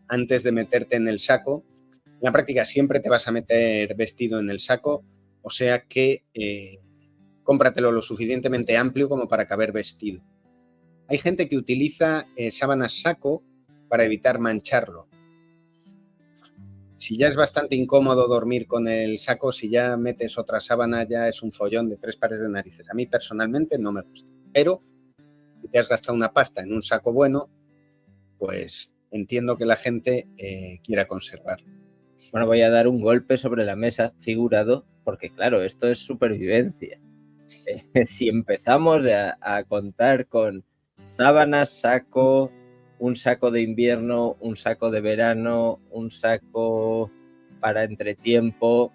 antes de meterte en el saco, en la práctica siempre te vas a meter vestido en el saco, o sea que cómpratelo lo suficientemente amplio como para caber vestido. Hay gente que utiliza sábanas saco para evitar mancharlo. Si ya es bastante incómodo dormir con el saco, si ya metes otra sábana ya es un follón de 3 pares de narices. A mí personalmente no me gusta, pero si te has gastado una pasta en un saco bueno, pues entiendo que la gente quiera conservarlo. Bueno, voy a dar un golpe sobre la mesa figurado, porque claro, esto es supervivencia. Si empezamos a contar con sábanas, saco, un saco de invierno, un saco de verano, un saco para entretiempo,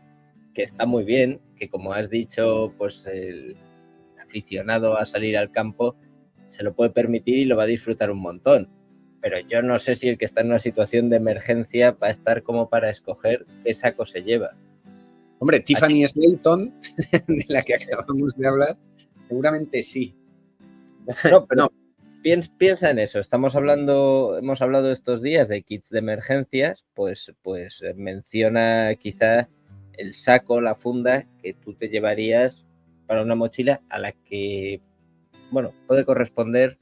que está muy bien, que como has dicho, pues el aficionado a salir al campo se lo puede permitir y lo va a disfrutar un montón. Pero yo no sé si el que está en una situación de emergencia va a estar como para escoger qué saco se lleva. Hombre, Tiffany Slayton, de la que acabamos de hablar, seguramente sí. No, pero piensa en eso. Hemos hablado estos días de kits de emergencias, pues menciona quizá el saco, la funda que tú te llevarías para una mochila a la que, bueno, puede corresponder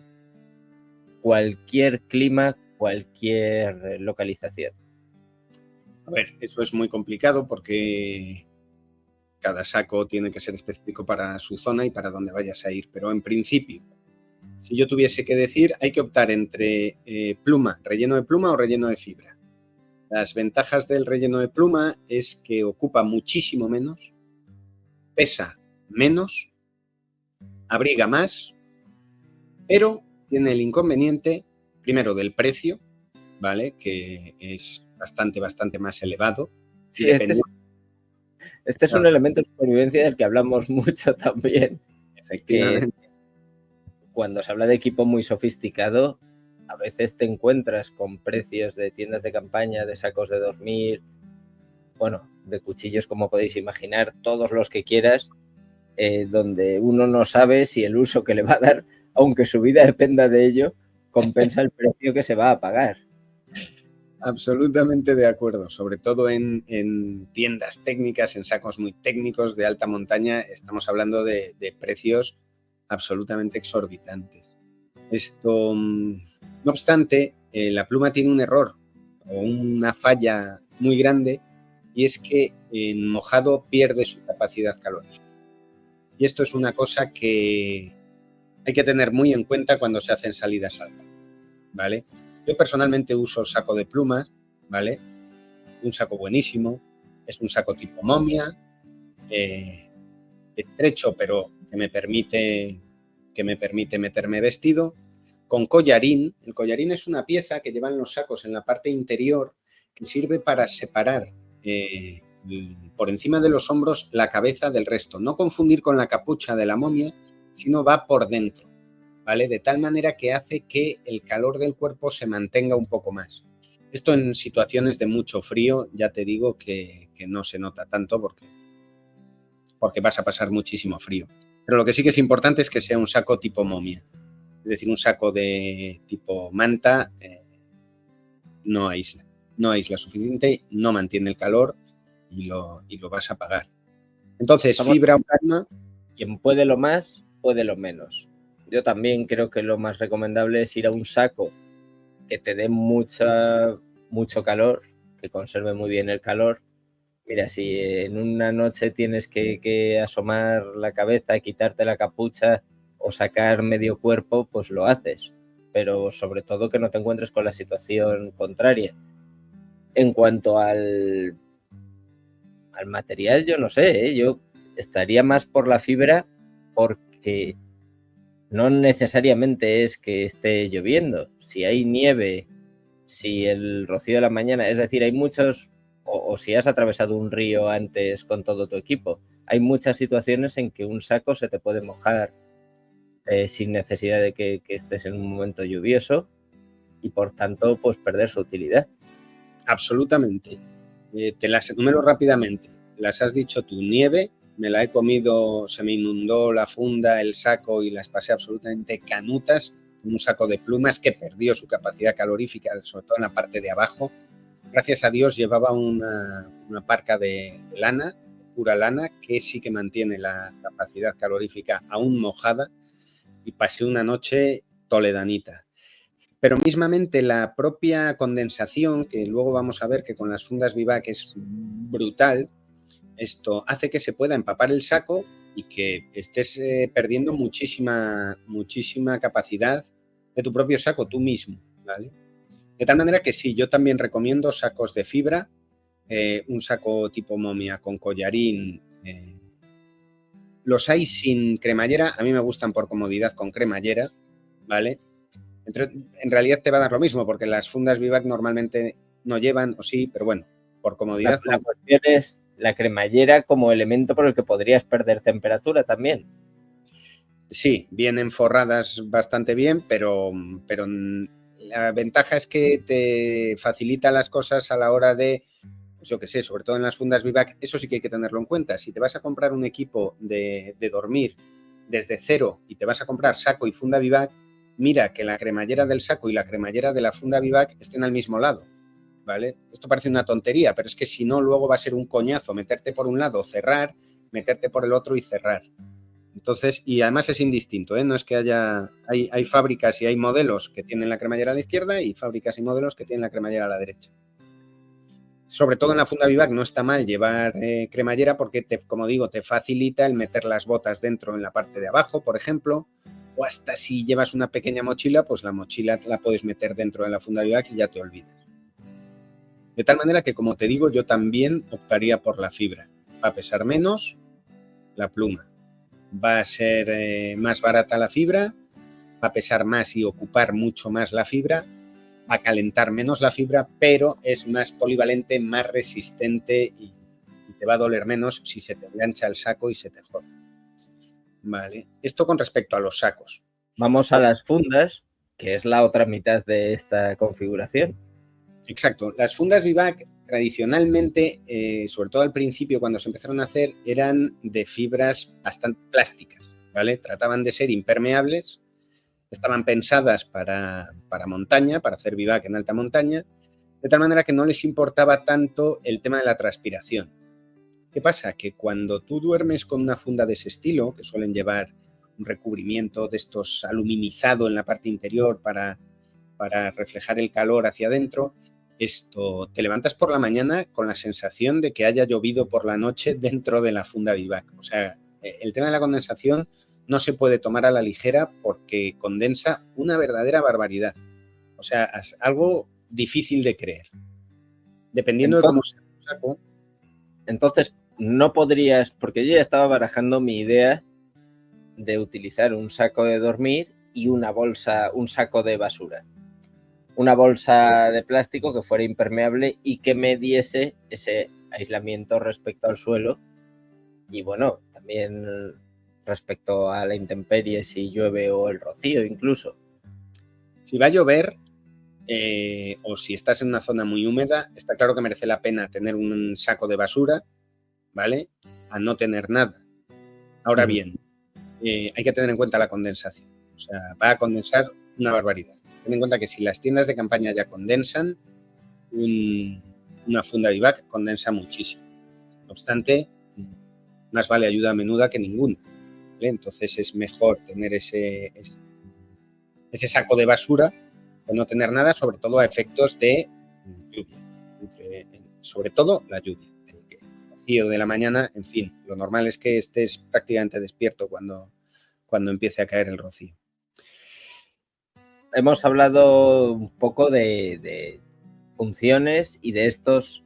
cualquier clima, cualquier localización. A ver, eso es muy complicado porque cada saco tiene que ser específico para su zona y para dónde vayas a ir. Pero en principio, si yo tuviese que decir, hay que optar entre pluma, relleno de pluma o relleno de fibra. Las ventajas del relleno de pluma es que ocupa muchísimo menos, pesa menos, abriga más, pero tiene el inconveniente, primero, del precio, ¿vale? Que es bastante más elevado. Sí, este es un elemento de supervivencia del que hablamos mucho también. Efectivamente. Cuando se habla de equipo muy sofisticado, a veces te encuentras con precios de tiendas de campaña, de sacos de dormir, bueno, de cuchillos, como podéis imaginar, todos los que quieras, donde uno no sabe si el uso que le va a dar, aunque su vida dependa de ello, compensa el precio que se va a pagar. Absolutamente de acuerdo, sobre todo en tiendas técnicas, en sacos muy técnicos de alta montaña, estamos hablando de precios absolutamente exorbitantes. Esto, no obstante, la pluma tiene un error o una falla muy grande, y es que en mojado pierde su capacidad calorífica. Y esto es una cosa que hay que tener muy en cuenta cuando se hacen salidas altas, ¿vale? Yo personalmente uso saco de plumas, ¿vale? Un saco buenísimo, es un saco tipo momia, estrecho, pero que me permite meterme vestido, con collarín. El collarín es una pieza que llevan los sacos en la parte interior que sirve para separar por encima de los hombros la cabeza del resto. No confundir con la capucha de la momia, sino va por dentro, ¿vale? De tal manera que hace que el calor del cuerpo se mantenga un poco más. Esto en situaciones de mucho frío, ya te digo que no se nota tanto porque vas a pasar muchísimo frío. Pero lo que sí que es importante es que sea un saco tipo momia. Es decir, un saco de tipo manta no aísla suficiente, no mantiene el calor y lo vas a pagar. Entonces, fibra o pluma. Quien puede lo más, puede lo menos. Yo también creo que lo más recomendable es ir a un saco que te dé mucho calor, que conserve muy bien el calor. Mira, si en una noche tienes que asomar la cabeza, quitarte la capucha o sacar medio cuerpo, pues lo haces. Pero sobre todo que no te encuentres con la situación contraria. En cuanto al material, yo no sé, yo estaría más por la fibra porque no necesariamente es que esté lloviendo. Si hay nieve, si el rocío de la mañana, es decir, hay muchos, o si has atravesado un río antes con todo tu equipo, hay muchas situaciones en que un saco se te puede mojar sin necesidad de que estés en un momento lluvioso y por tanto pues perder su utilidad. Absolutamente. Te las enumero rápidamente. Las has dicho tú. Nieve, me la he comido, se me inundó la funda, el saco y las pasé absolutamente canutas con un saco de plumas que perdió su capacidad calorífica, sobre todo en la parte de abajo. Gracias a Dios llevaba una parca de lana, pura lana, que sí que mantiene la capacidad calorífica aún mojada, y pasé una noche toledanita. Pero mismamente la propia condensación, que luego vamos a ver que con las fundas Vivac es brutal, esto hace que se pueda empapar el saco y que estés perdiendo muchísima capacidad de tu propio saco tú mismo, ¿vale? De tal manera que sí, yo también recomiendo sacos de fibra, un saco tipo momia con collarín. Los hay sin cremallera, a mí me gustan por comodidad con cremallera, ¿vale? En realidad te va a dar lo mismo, porque las fundas Vivac normalmente no llevan, o sí, pero bueno, por comodidad. La cuestión es la cremallera como elemento por el que podrías perder temperatura también. Sí, vienen forradas bastante bien, pero la ventaja es que te facilita las cosas a la hora de, pues yo qué sé, sobre todo en las fundas Vivac, eso sí que hay que tenerlo en cuenta. Si te vas a comprar un equipo de dormir desde cero y te vas a comprar saco y funda Vivac, mira que la cremallera del saco y la cremallera de la funda Vivac estén al mismo lado, ¿vale? Esto parece una tontería, pero es que si no, luego va a ser un coñazo meterte por un lado, cerrar, meterte por el otro y cerrar. Entonces, y además es indistinto, ¿eh? No es que hay fábricas y hay modelos que tienen la cremallera a la izquierda y fábricas y modelos que tienen la cremallera a la derecha. Sobre todo en la funda Vivac no está mal llevar cremallera porque, como digo, te facilita el meter las botas dentro en la parte de abajo, por ejemplo, o hasta si llevas una pequeña mochila, pues la mochila la puedes meter dentro de la funda Vivac y ya te olvidas. De tal manera que, como te digo, yo también optaría por la fibra. Va a pesar menos la pluma. Va a ser más barata la fibra, va a pesar más y ocupar mucho más la fibra, va a calentar menos la fibra, pero es más polivalente, más resistente y te va a doler menos si se te engancha el saco y se te jode. Vale. Esto con respecto a los sacos. Vamos a las fundas, que es la otra mitad de esta configuración. Exacto. Las fundas Vivac tradicionalmente, sobre todo al principio cuando se empezaron a hacer, eran de fibras bastante plásticas, ¿vale? Trataban de ser impermeables, estaban pensadas para montaña, para hacer Vivac en alta montaña, de tal manera que no les importaba tanto el tema de la transpiración. ¿Qué pasa? Que cuando tú duermes con una funda de ese estilo, que suelen llevar un recubrimiento de estos aluminizado en la parte interior para reflejar el calor hacia adentro, te levantas por la mañana con la sensación de que haya llovido por la noche dentro de la funda Vivac. O sea, el tema de la condensación no se puede tomar a la ligera porque condensa una verdadera barbaridad. O sea, es algo difícil de creer. Dependiendo de cómo sea tu saco. Entonces, no podrías, porque yo ya estaba barajando mi idea de utilizar un saco de dormir y una bolsa, un saco de basura. Una bolsa de plástico que fuera impermeable y que me diese ese aislamiento respecto al suelo y, bueno, también respecto a la intemperie si llueve o el rocío incluso. Si va a llover o si estás en una zona muy húmeda, está claro que merece la pena tener un saco de basura, ¿vale? A no tener nada. Ahora bien, hay que tener en cuenta la condensación. O sea, va a condensar una barbaridad. Ten en cuenta que si las tiendas de campaña ya condensan, una funda Vivac condensa muchísimo. No obstante, más vale ayuda menuda que ninguna, ¿vale? Entonces es mejor tener ese saco de basura que no tener nada, sobre todo a efectos de lluvia. Sobre todo la lluvia. El rocío de la mañana, en fin, lo normal es que estés prácticamente despierto cuando empiece a caer el rocío. Hemos hablado un poco de funciones y de estas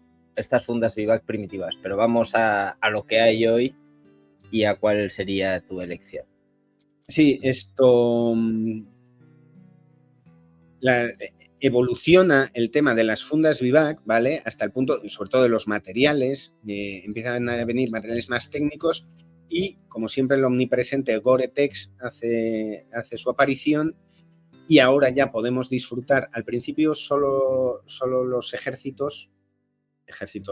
fundas Vivac primitivas, pero vamos a lo que hay hoy y a cuál sería tu elección. Sí, esto evoluciona el tema de las fundas Vivac, ¿vale? Hasta el punto, sobre todo de los materiales, empiezan a venir materiales más técnicos y, como siempre, el omnipresente Gore-Tex hace su aparición. Y ahora ya podemos disfrutar, al principio solo los ejércitos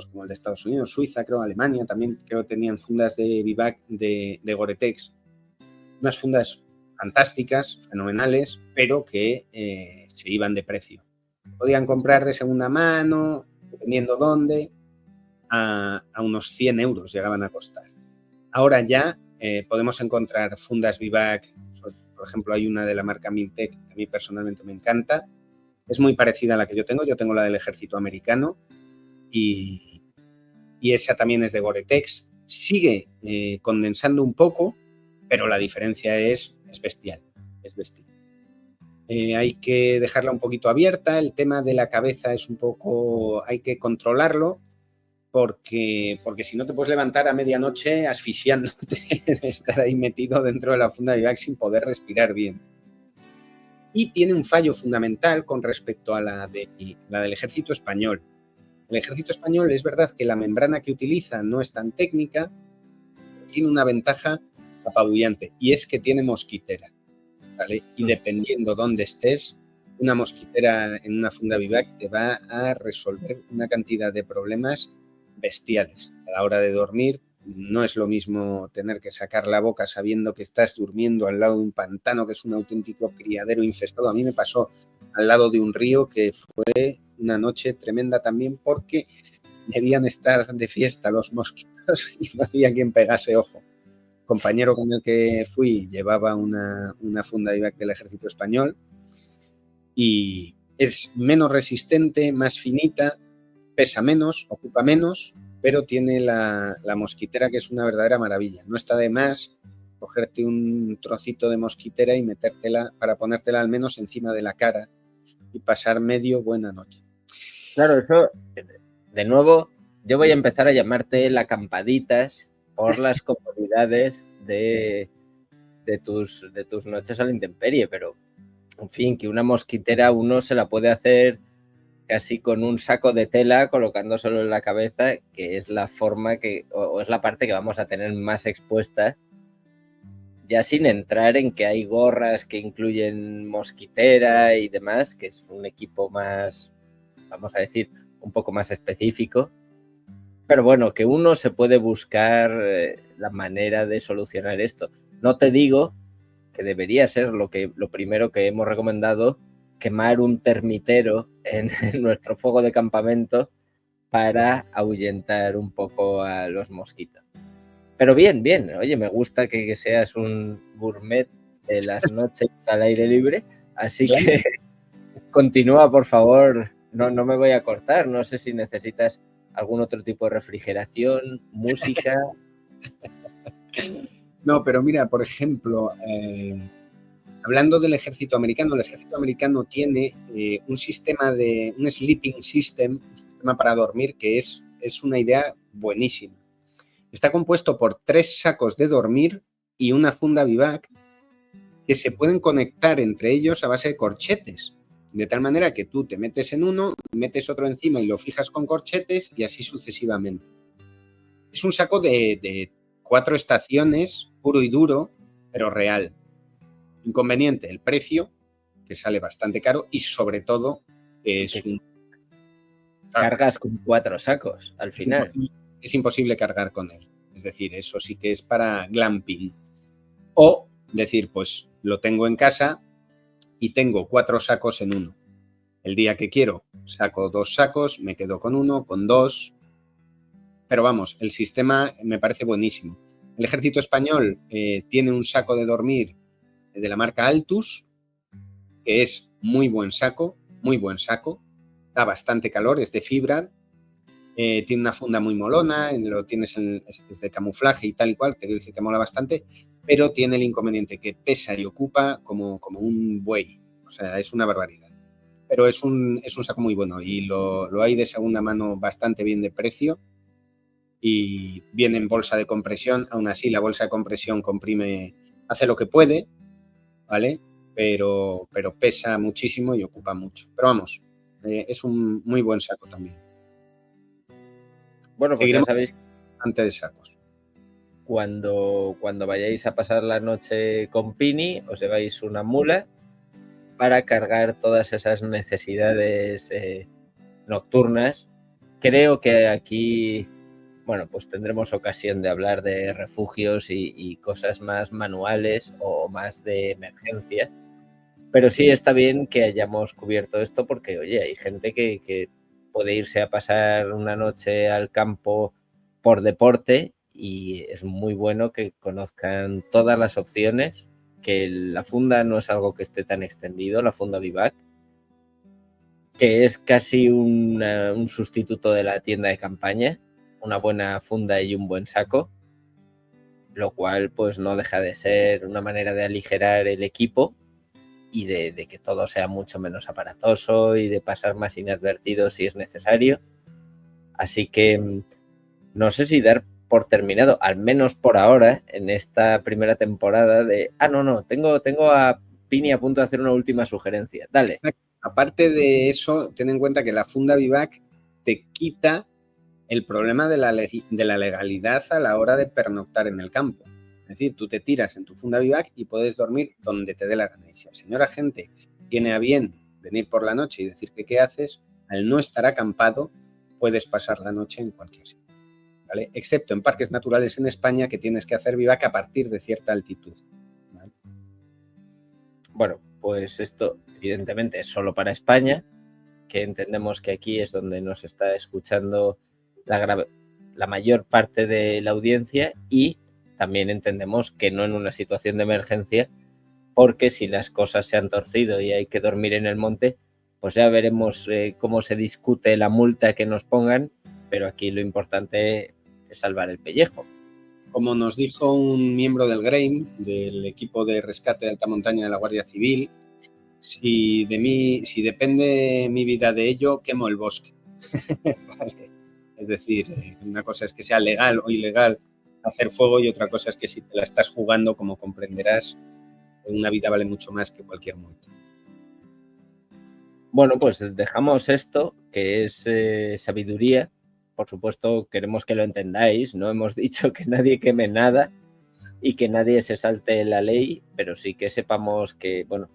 como el de Estados Unidos, Suiza, creo, Alemania, también creo que tenían fundas de Vivac de Gore-Tex. Unas fundas fantásticas, fenomenales, pero que se iban de precio. Podían comprar de segunda mano, dependiendo dónde, a unos 100 euros llegaban a costar. Ahora ya podemos encontrar fundas Vivac. Por ejemplo, hay una de la marca Miltec que a mí personalmente me encanta. Es muy parecida a la que yo tengo. Yo tengo la del ejército americano y esa también es de Gore-Tex. Sigue condensando un poco, pero la diferencia es bestial. Es bestial. Hay que dejarla un poquito abierta. El tema de la cabeza es un poco... Hay que controlarlo porque si no te puedes levantar a medianoche asfixiándote de estar ahí metido dentro de la funda Vivac sin poder respirar bien. Y tiene un fallo fundamental con respecto a la del ejército español. El ejército español es verdad que la membrana que utiliza no es tan técnica, pero tiene una ventaja apabullante y es que tiene mosquitera, ¿vale? Y dependiendo dónde estés, una mosquitera en una funda Vivac te va a resolver una cantidad de problemas bestiales. A la hora de dormir no es lo mismo tener que sacar la boca sabiendo que estás durmiendo al lado de un pantano que es un auténtico criadero infestado. A mí me pasó al lado de un río que fue una noche tremenda también porque debían estar de fiesta los mosquitos y no había quien pegase ojo. El compañero con el que fui llevaba una funda Vivac del ejército español y es menos resistente, más finita, pesa menos, ocupa menos, pero tiene la mosquitera, que es una verdadera maravilla. No está de más cogerte un trocito de mosquitera y metértela para ponértela al menos encima de la cara y pasar medio buena noche. Claro, eso, de nuevo, yo voy a empezar a llamarte la Campaditas por las comodidades de tus noches a la intemperie, pero, en fin, que una mosquitera uno se la puede hacer casi con un saco de tela colocándoselo en la cabeza, que es la forma o es la parte que vamos a tener más expuesta, ya sin entrar en que hay gorras que incluyen mosquitera y demás, que es un equipo más, vamos a decir, un poco más específico. Pero bueno, que uno se puede buscar la manera de solucionar esto. No te digo que debería ser lo primero que hemos recomendado, quemar un termitero en nuestro fuego de campamento para ahuyentar un poco a los mosquitos. Pero bien, oye, me gusta que seas un gourmet de las noches al aire libre, así que continúa, por favor, no me voy a cortar, no sé si necesitas algún otro tipo de refrigeración, música. No, pero mira, por ejemplo, hablando del ejército americano, el ejército americano tiene un sleeping system, un sistema para dormir, que es una idea buenísima. Está compuesto por 3 sacos de dormir y una funda Vivac que se pueden conectar entre ellos a base de corchetes. De tal manera que tú te metes en uno, metes otro encima y lo fijas con corchetes y así sucesivamente. Es un saco de 4 estaciones, puro y duro, pero real. Inconveniente, el precio, que sale bastante caro, y sobre todo es un... Cargas con 4 sacos al final. Es imposible cargar con él. Es decir, eso sí que es para glamping. O decir, pues lo tengo en casa y tengo 4 sacos en uno. El día que quiero saco 2 sacos, me quedo con uno, con 2. Pero vamos, el sistema me parece buenísimo. El ejército español tiene un saco de dormir de la marca Altus, que es muy buen saco, da bastante calor, es de fibra, tiene una funda muy molona, lo tienes es de camuflaje y tal y cual, que dice que mola bastante, pero tiene el inconveniente que pesa y ocupa como un buey, o sea, es una barbaridad. Pero es un saco muy bueno y lo hay de segunda mano bastante bien de precio y viene en bolsa de compresión. Aún así, la bolsa de compresión comprime, hace lo que puede, ¿vale? Pero pesa muchísimo y ocupa mucho. Pero vamos, es un muy buen saco también. Bueno, pues seguiremos, ya sabéis, antes de sacos. Cuando vayáis a pasar la noche con Pini, os lleváis una mula para cargar todas esas necesidades nocturnas. Creo que aquí, bueno, pues tendremos ocasión de hablar de refugios y cosas más manuales o más de emergencia. Pero sí está bien que hayamos cubierto esto porque, oye, hay gente que puede irse a pasar una noche al campo por deporte y es muy bueno que conozcan todas las opciones, que la funda no es algo que esté tan extendido, la funda Vivac, que es casi un sustituto de la tienda de campaña, una buena funda y un buen saco, lo cual pues no deja de ser una manera de aligerar el equipo y de que todo sea mucho menos aparatoso y de pasar más inadvertido si es necesario. Así que no sé si dar por terminado, al menos por ahora, en esta primera temporada de... tengo a Pini a punto de hacer una última sugerencia. Dale. Aparte de eso, ten en cuenta que la funda Vivac te quita el problema de la legalidad a la hora de pernoctar en el campo. Es decir, tú te tiras en tu funda Vivac y puedes dormir donde te dé la gana. Y si el señor agente tiene a bien venir por la noche y decir que qué haces, al no estar acampado, puedes pasar la noche en cualquier sitio, ¿vale? Excepto en parques naturales en España, que tienes que hacer Vivac a partir de cierta altitud, ¿vale? Bueno, pues esto evidentemente es solo para España, que entendemos que aquí es donde nos está escuchando la mayor parte de la audiencia, y también entendemos que no en una situación de emergencia, porque si las cosas se han torcido y hay que dormir en el monte, pues ya veremos cómo se discute la multa que nos pongan, pero aquí lo importante es salvar el pellejo. Como nos dijo un miembro del GREIM, del equipo de rescate de alta montaña de la Guardia Civil, si depende mi vida de ello, quemo el bosque. Vale. Es decir, una cosa es que sea legal o ilegal hacer fuego y otra cosa es que si te la estás jugando, como comprenderás, una vida vale mucho más que cualquier multa. Bueno, pues dejamos esto, que es sabiduría. Por supuesto, queremos que lo entendáis. No hemos dicho que nadie queme nada y que nadie se salte la ley, pero sí que sepamos que, bueno,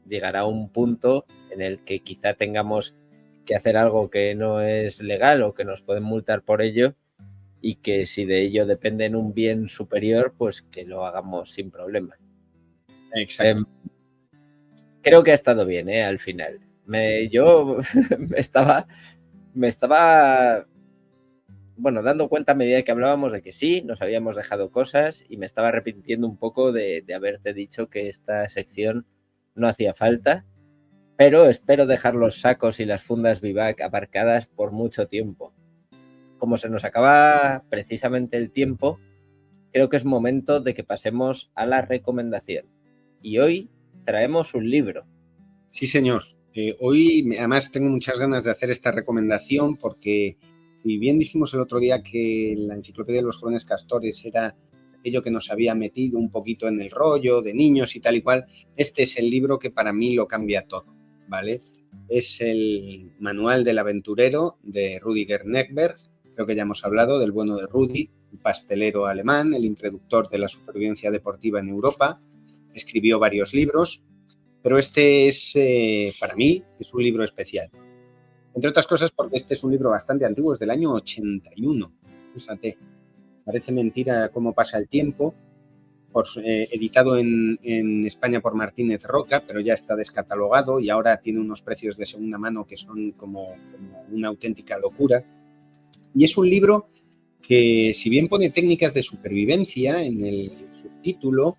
llegará un punto en el que quizá tengamos que hacer algo que no es legal o que nos pueden multar por ello, y que si de ello depende en un bien superior, pues que lo hagamos sin problema. Exacto. Creo que ha estado bien, al final. Yo me estaba bueno, dando cuenta a medida que hablábamos de que sí, nos habíamos dejado cosas, y me estaba arrepintiendo un poco de haberte dicho que esta sección no hacía falta, pero espero dejar los sacos y las fundas Vivac aparcadas por mucho tiempo. Como se nos acaba precisamente el tiempo, creo que es momento de que pasemos a la recomendación. Y hoy traemos un libro. Sí, señor. Hoy, además, tengo muchas ganas de hacer esta recomendación porque, si bien dijimos el otro día que la Enciclopedia de los Jóvenes Castores era aquello que nos había metido un poquito en el rollo de niños y tal y cual, este es el libro que para mí lo cambia todo, ¿vale? Es el Manual del Aventurero de Rüdiger Neckberg. Creo que ya hemos hablado del bueno de Rudi, un pastelero alemán, el introductor de la supervivencia deportiva en Europa. Escribió varios libros, pero este es, para mí, es un libro especial. Entre otras cosas porque este es un libro bastante antiguo, es del año 81. Fíjate, parece mentira cómo pasa el tiempo. Editado en España por Martínez Roca, pero ya está descatalogado y ahora tiene unos precios de segunda mano que son como una auténtica locura. Y es un libro que, si bien pone técnicas de supervivencia en el subtítulo,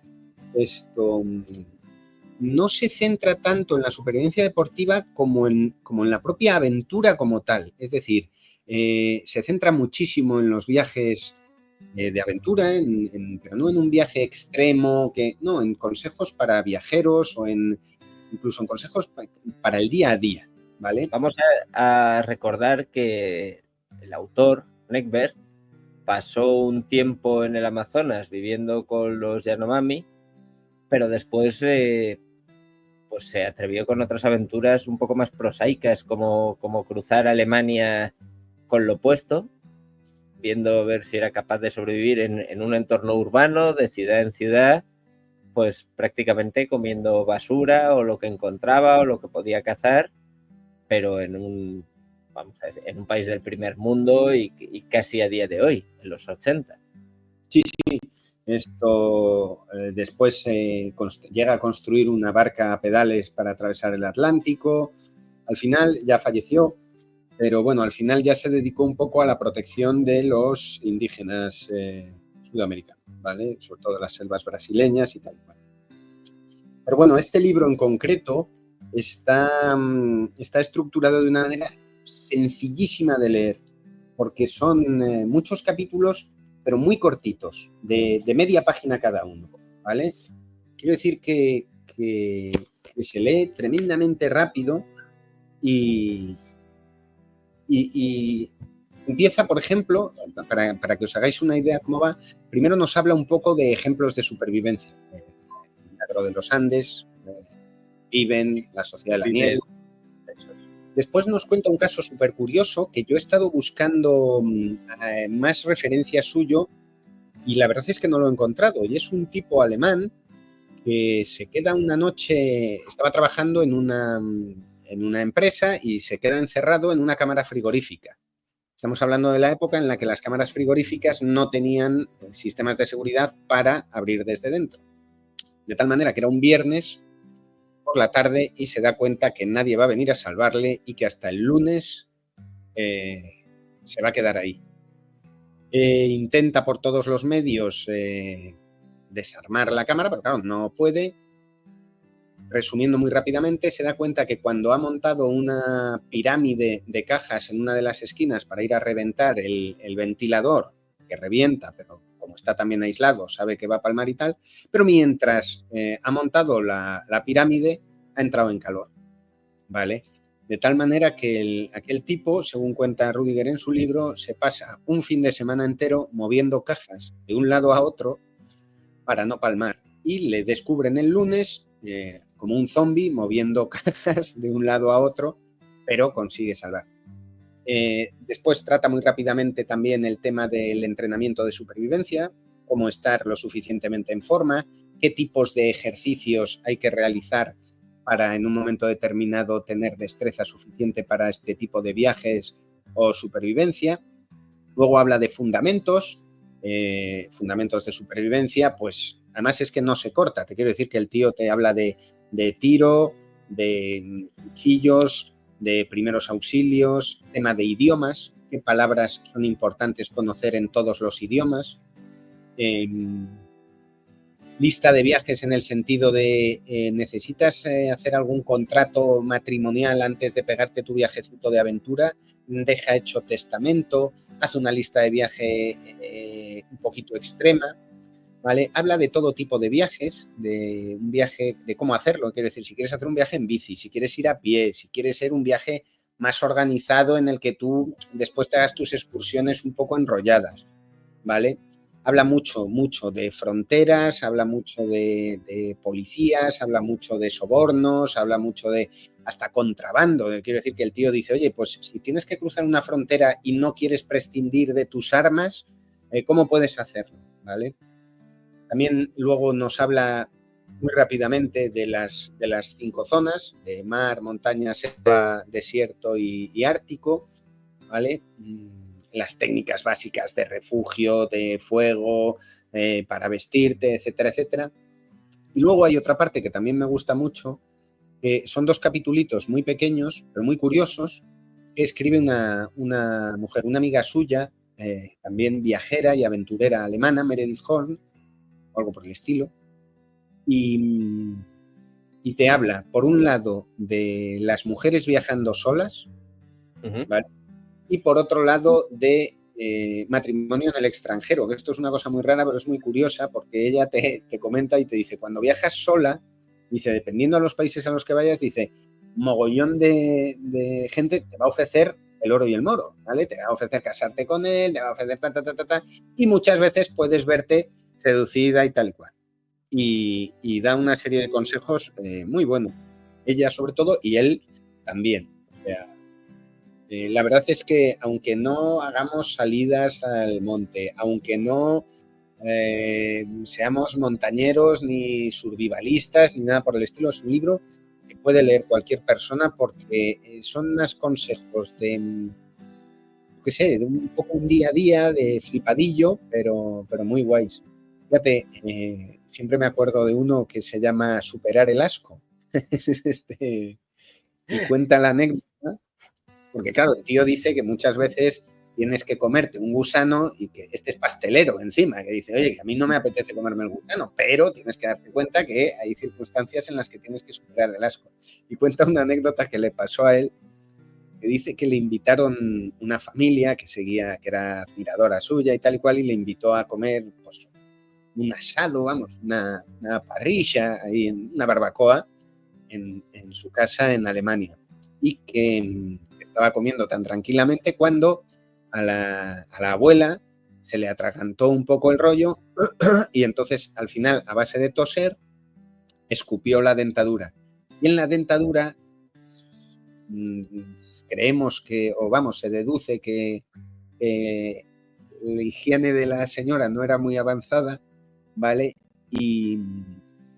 no se centra tanto en la supervivencia deportiva como en la propia aventura como tal. Es decir, se centra muchísimo en los viajes de aventura, pero no en un viaje extremo, no, en consejos para viajeros o incluso en consejos para el día a día, ¿vale? Vamos a recordar que el autor, Neckberg, pasó un tiempo en el Amazonas viviendo con los Yanomami, pero después pues se atrevió con otras aventuras un poco más prosaicas, como cruzar Alemania con lo opuesto, viendo ver si era capaz de sobrevivir en un entorno urbano, de ciudad en ciudad, pues prácticamente comiendo basura o lo que encontraba o lo que podía cazar, pero en un país del primer mundo y casi a día de hoy, en los 80. Sí. Después llega a construir una barca a pedales para atravesar el Atlántico. Al final ya falleció, pero bueno, al final ya se dedicó un poco a la protección de los indígenas sudamericanos, ¿vale? Sobre todo de las selvas brasileñas y tal y cual. Pero bueno, este libro en concreto está estructurado de una manera sencillísima de leer, porque son muchos capítulos, pero muy cortitos, de media página cada uno, ¿vale? Quiero decir que se lee tremendamente rápido y empieza, por ejemplo, para que os hagáis una idea cómo va, primero nos habla un poco de ejemplos de supervivencia. El milagro de los Andes, Viven, la Sociedad de la Nieve. Después nos cuenta un caso súper curioso que yo he estado buscando más referencia suyo y la verdad es que no lo he encontrado. Y es un tipo alemán que se queda una noche, estaba trabajando en una empresa y se queda encerrado en una cámara frigorífica. Estamos hablando de la época en la que las cámaras frigoríficas no tenían sistemas de seguridad para abrir desde dentro. De tal manera que era un viernes por la tarde y se da cuenta que nadie va a venir a salvarle y que hasta el lunes se va a quedar ahí. Intenta por todos los medios desarmar la cámara, pero claro, no puede. resumiendo muy rápidamente, se da cuenta que cuando ha montado una pirámide de cajas en una de las esquinas para ir a reventar el ventilador, que revienta, pero como está también aislado, sabe que va a palmar y tal, pero mientras ha montado la pirámide, ha entrado en calor, ¿vale? De tal manera que aquel tipo, según cuenta Rudiger en su libro, se pasa un fin de semana entero moviendo cajas de un lado a otro para no palmar. Y le descubren el lunes como un zombie moviendo cajas de un lado a otro, pero consigue salvar. Después trata muy rápidamente también el tema del entrenamiento de supervivencia, cómo estar lo suficientemente en forma, qué tipos de ejercicios hay que realizar para en un momento determinado tener destreza suficiente para este tipo de viajes o supervivencia. Luego habla de fundamentos de supervivencia, pues además es que no se corta. Te quiero decir que el tío te habla de tiro, de cuchillos, de primeros auxilios, tema de idiomas, qué palabras son importantes conocer en todos los idiomas. Lista de viajes en el sentido de necesitas hacer algún contrato matrimonial antes de pegarte tu viajecito de aventura, deja hecho testamento, haz una lista de viaje un poquito extrema, ¿vale? Habla de todo tipo de viajes, de un viaje, de cómo hacerlo, quiero decir, si quieres hacer un viaje en bici, si quieres ir a pie, si quieres ser un viaje más organizado en el que tú después te hagas tus excursiones un poco enrolladas, ¿vale? Habla mucho de fronteras, habla mucho de policías, habla mucho de sobornos, habla mucho de hasta contrabando. Quiero decir que el tío dice, oye, pues si tienes que cruzar una frontera y no quieres prescindir de tus armas, ¿cómo puedes hacerlo? ¿Vale? También luego nos habla muy rápidamente de las 5 zonas, de mar, montaña, selva, desierto y ártico, ¿vale? Las técnicas básicas de refugio, de fuego, para vestirte, etcétera, etcétera. Y luego hay otra parte que también me gusta mucho, que son 2 capitulitos muy pequeños, pero muy curiosos, que escribe una mujer, una amiga suya, también viajera y aventurera alemana, Meredith Horn, o algo por el estilo, y te habla, por un lado, de las mujeres viajando solas, ¿vale? Y por otro lado de matrimonio en el extranjero, que esto es una cosa muy rara, pero es muy curiosa, porque ella te comenta y te dice, cuando viajas sola, dice, dependiendo de los países a los que vayas, dice, mogollón de gente te va a ofrecer el oro y el moro, ¿vale? Te va a ofrecer casarte con él, te va a ofrecer y muchas veces puedes verte seducida y tal y cual. Y da una serie de consejos muy buenos. Ella sobre todo y él también. O sea, la verdad es que aunque no hagamos salidas al monte, aunque no seamos montañeros ni survivalistas ni nada por el estilo, es un libro que puede leer cualquier persona porque son unos consejos de, qué sé, de un poco un día a día, de flipadillo, pero muy guays. Fíjate, siempre me acuerdo de uno que se llama Superar el asco. Y cuenta la anécdota. Porque claro, el tío dice que muchas veces tienes que comerte un gusano y que este es pastelero encima, que dice, oye, que a mí no me apetece comerme el gusano, pero tienes que darte cuenta que hay circunstancias en las que tienes que superar el asco. Y cuenta una anécdota que le pasó a él, que dice que le invitaron una familia que era admiradora suya y tal y cual, y le invitó a comer pues, un asado, vamos, una parrilla, ahí, una barbacoa en su casa en Alemania. Y que estaba comiendo tan tranquilamente cuando a la abuela se le atragantó un poco el rollo y entonces al final, a base de toser, escupió la dentadura. Y en la dentadura creemos que, o vamos, se deduce que la higiene de la señora no era muy avanzada, ¿vale? Y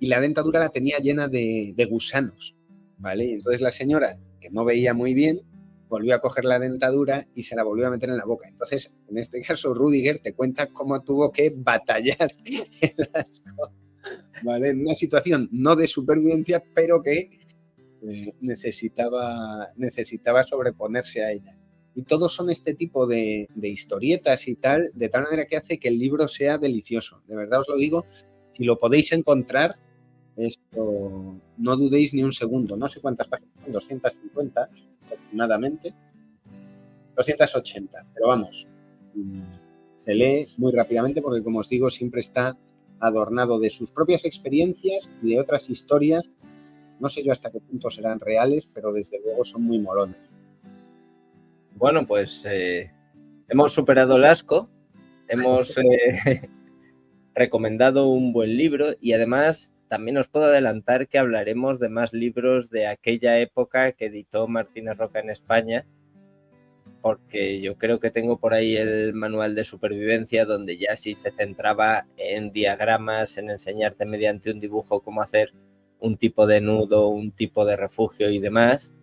la dentadura la tenía llena de gusanos, ¿vale? Y entonces la señora, que no veía muy bien, volvió a coger la dentadura y se la volvió a meter en la boca. Entonces, en este caso, Rudiger te cuenta cómo tuvo que batallar el asco, ¿vale? En una situación no de supervivencia, pero que necesitaba sobreponerse a ella. Y todos son este tipo de historietas y tal, de tal manera que hace que el libro sea delicioso. De verdad os lo digo, si lo podéis encontrar, Esto, no dudéis ni un segundo. No sé cuántas páginas son, 250 aproximadamente. 280, pero vamos, se lee muy rápidamente porque, como os digo, siempre está adornado de sus propias experiencias y de otras historias. No sé yo hasta qué punto serán reales, pero desde luego son muy molones. Bueno, pues hemos superado el asco, hemos recomendado un buen libro y además también os puedo adelantar que hablaremos de más libros de aquella época que editó Martínez Roca en España, porque yo creo que tengo por ahí el manual de supervivencia donde ya sí se centraba en diagramas, en enseñarte mediante un dibujo cómo hacer un tipo de nudo, un tipo de refugio y demás.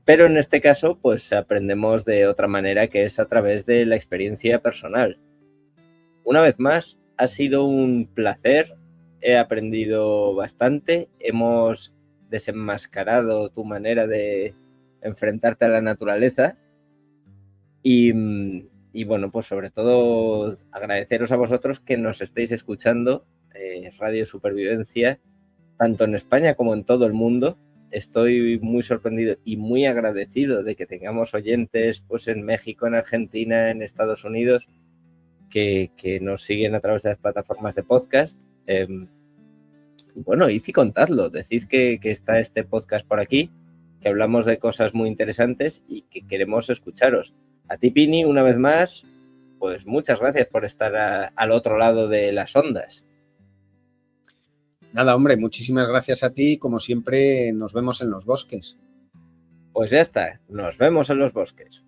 Pero en este caso, pues aprendemos de otra manera, que es a través de la experiencia personal. Una vez más, ha sido un placer, he aprendido bastante, hemos desenmascarado tu manera de enfrentarte a la naturaleza y bueno, pues sobre todo agradeceros a vosotros que nos estéis escuchando, Radio Supervivencia, tanto en España como en todo el mundo. Estoy muy sorprendido y muy agradecido de que tengamos oyentes pues en México, en Argentina, en Estados Unidos, que nos siguen a través de las plataformas de podcast. Bueno, id y contadlo, decid que está este podcast por aquí, que hablamos de cosas muy interesantes y que queremos escucharos. A ti, Pini, una vez más, pues muchas gracias por estar al otro lado de las ondas. Nada, hombre, muchísimas gracias a ti. Como siempre, nos vemos en los bosques. Pues ya está, nos vemos en los bosques.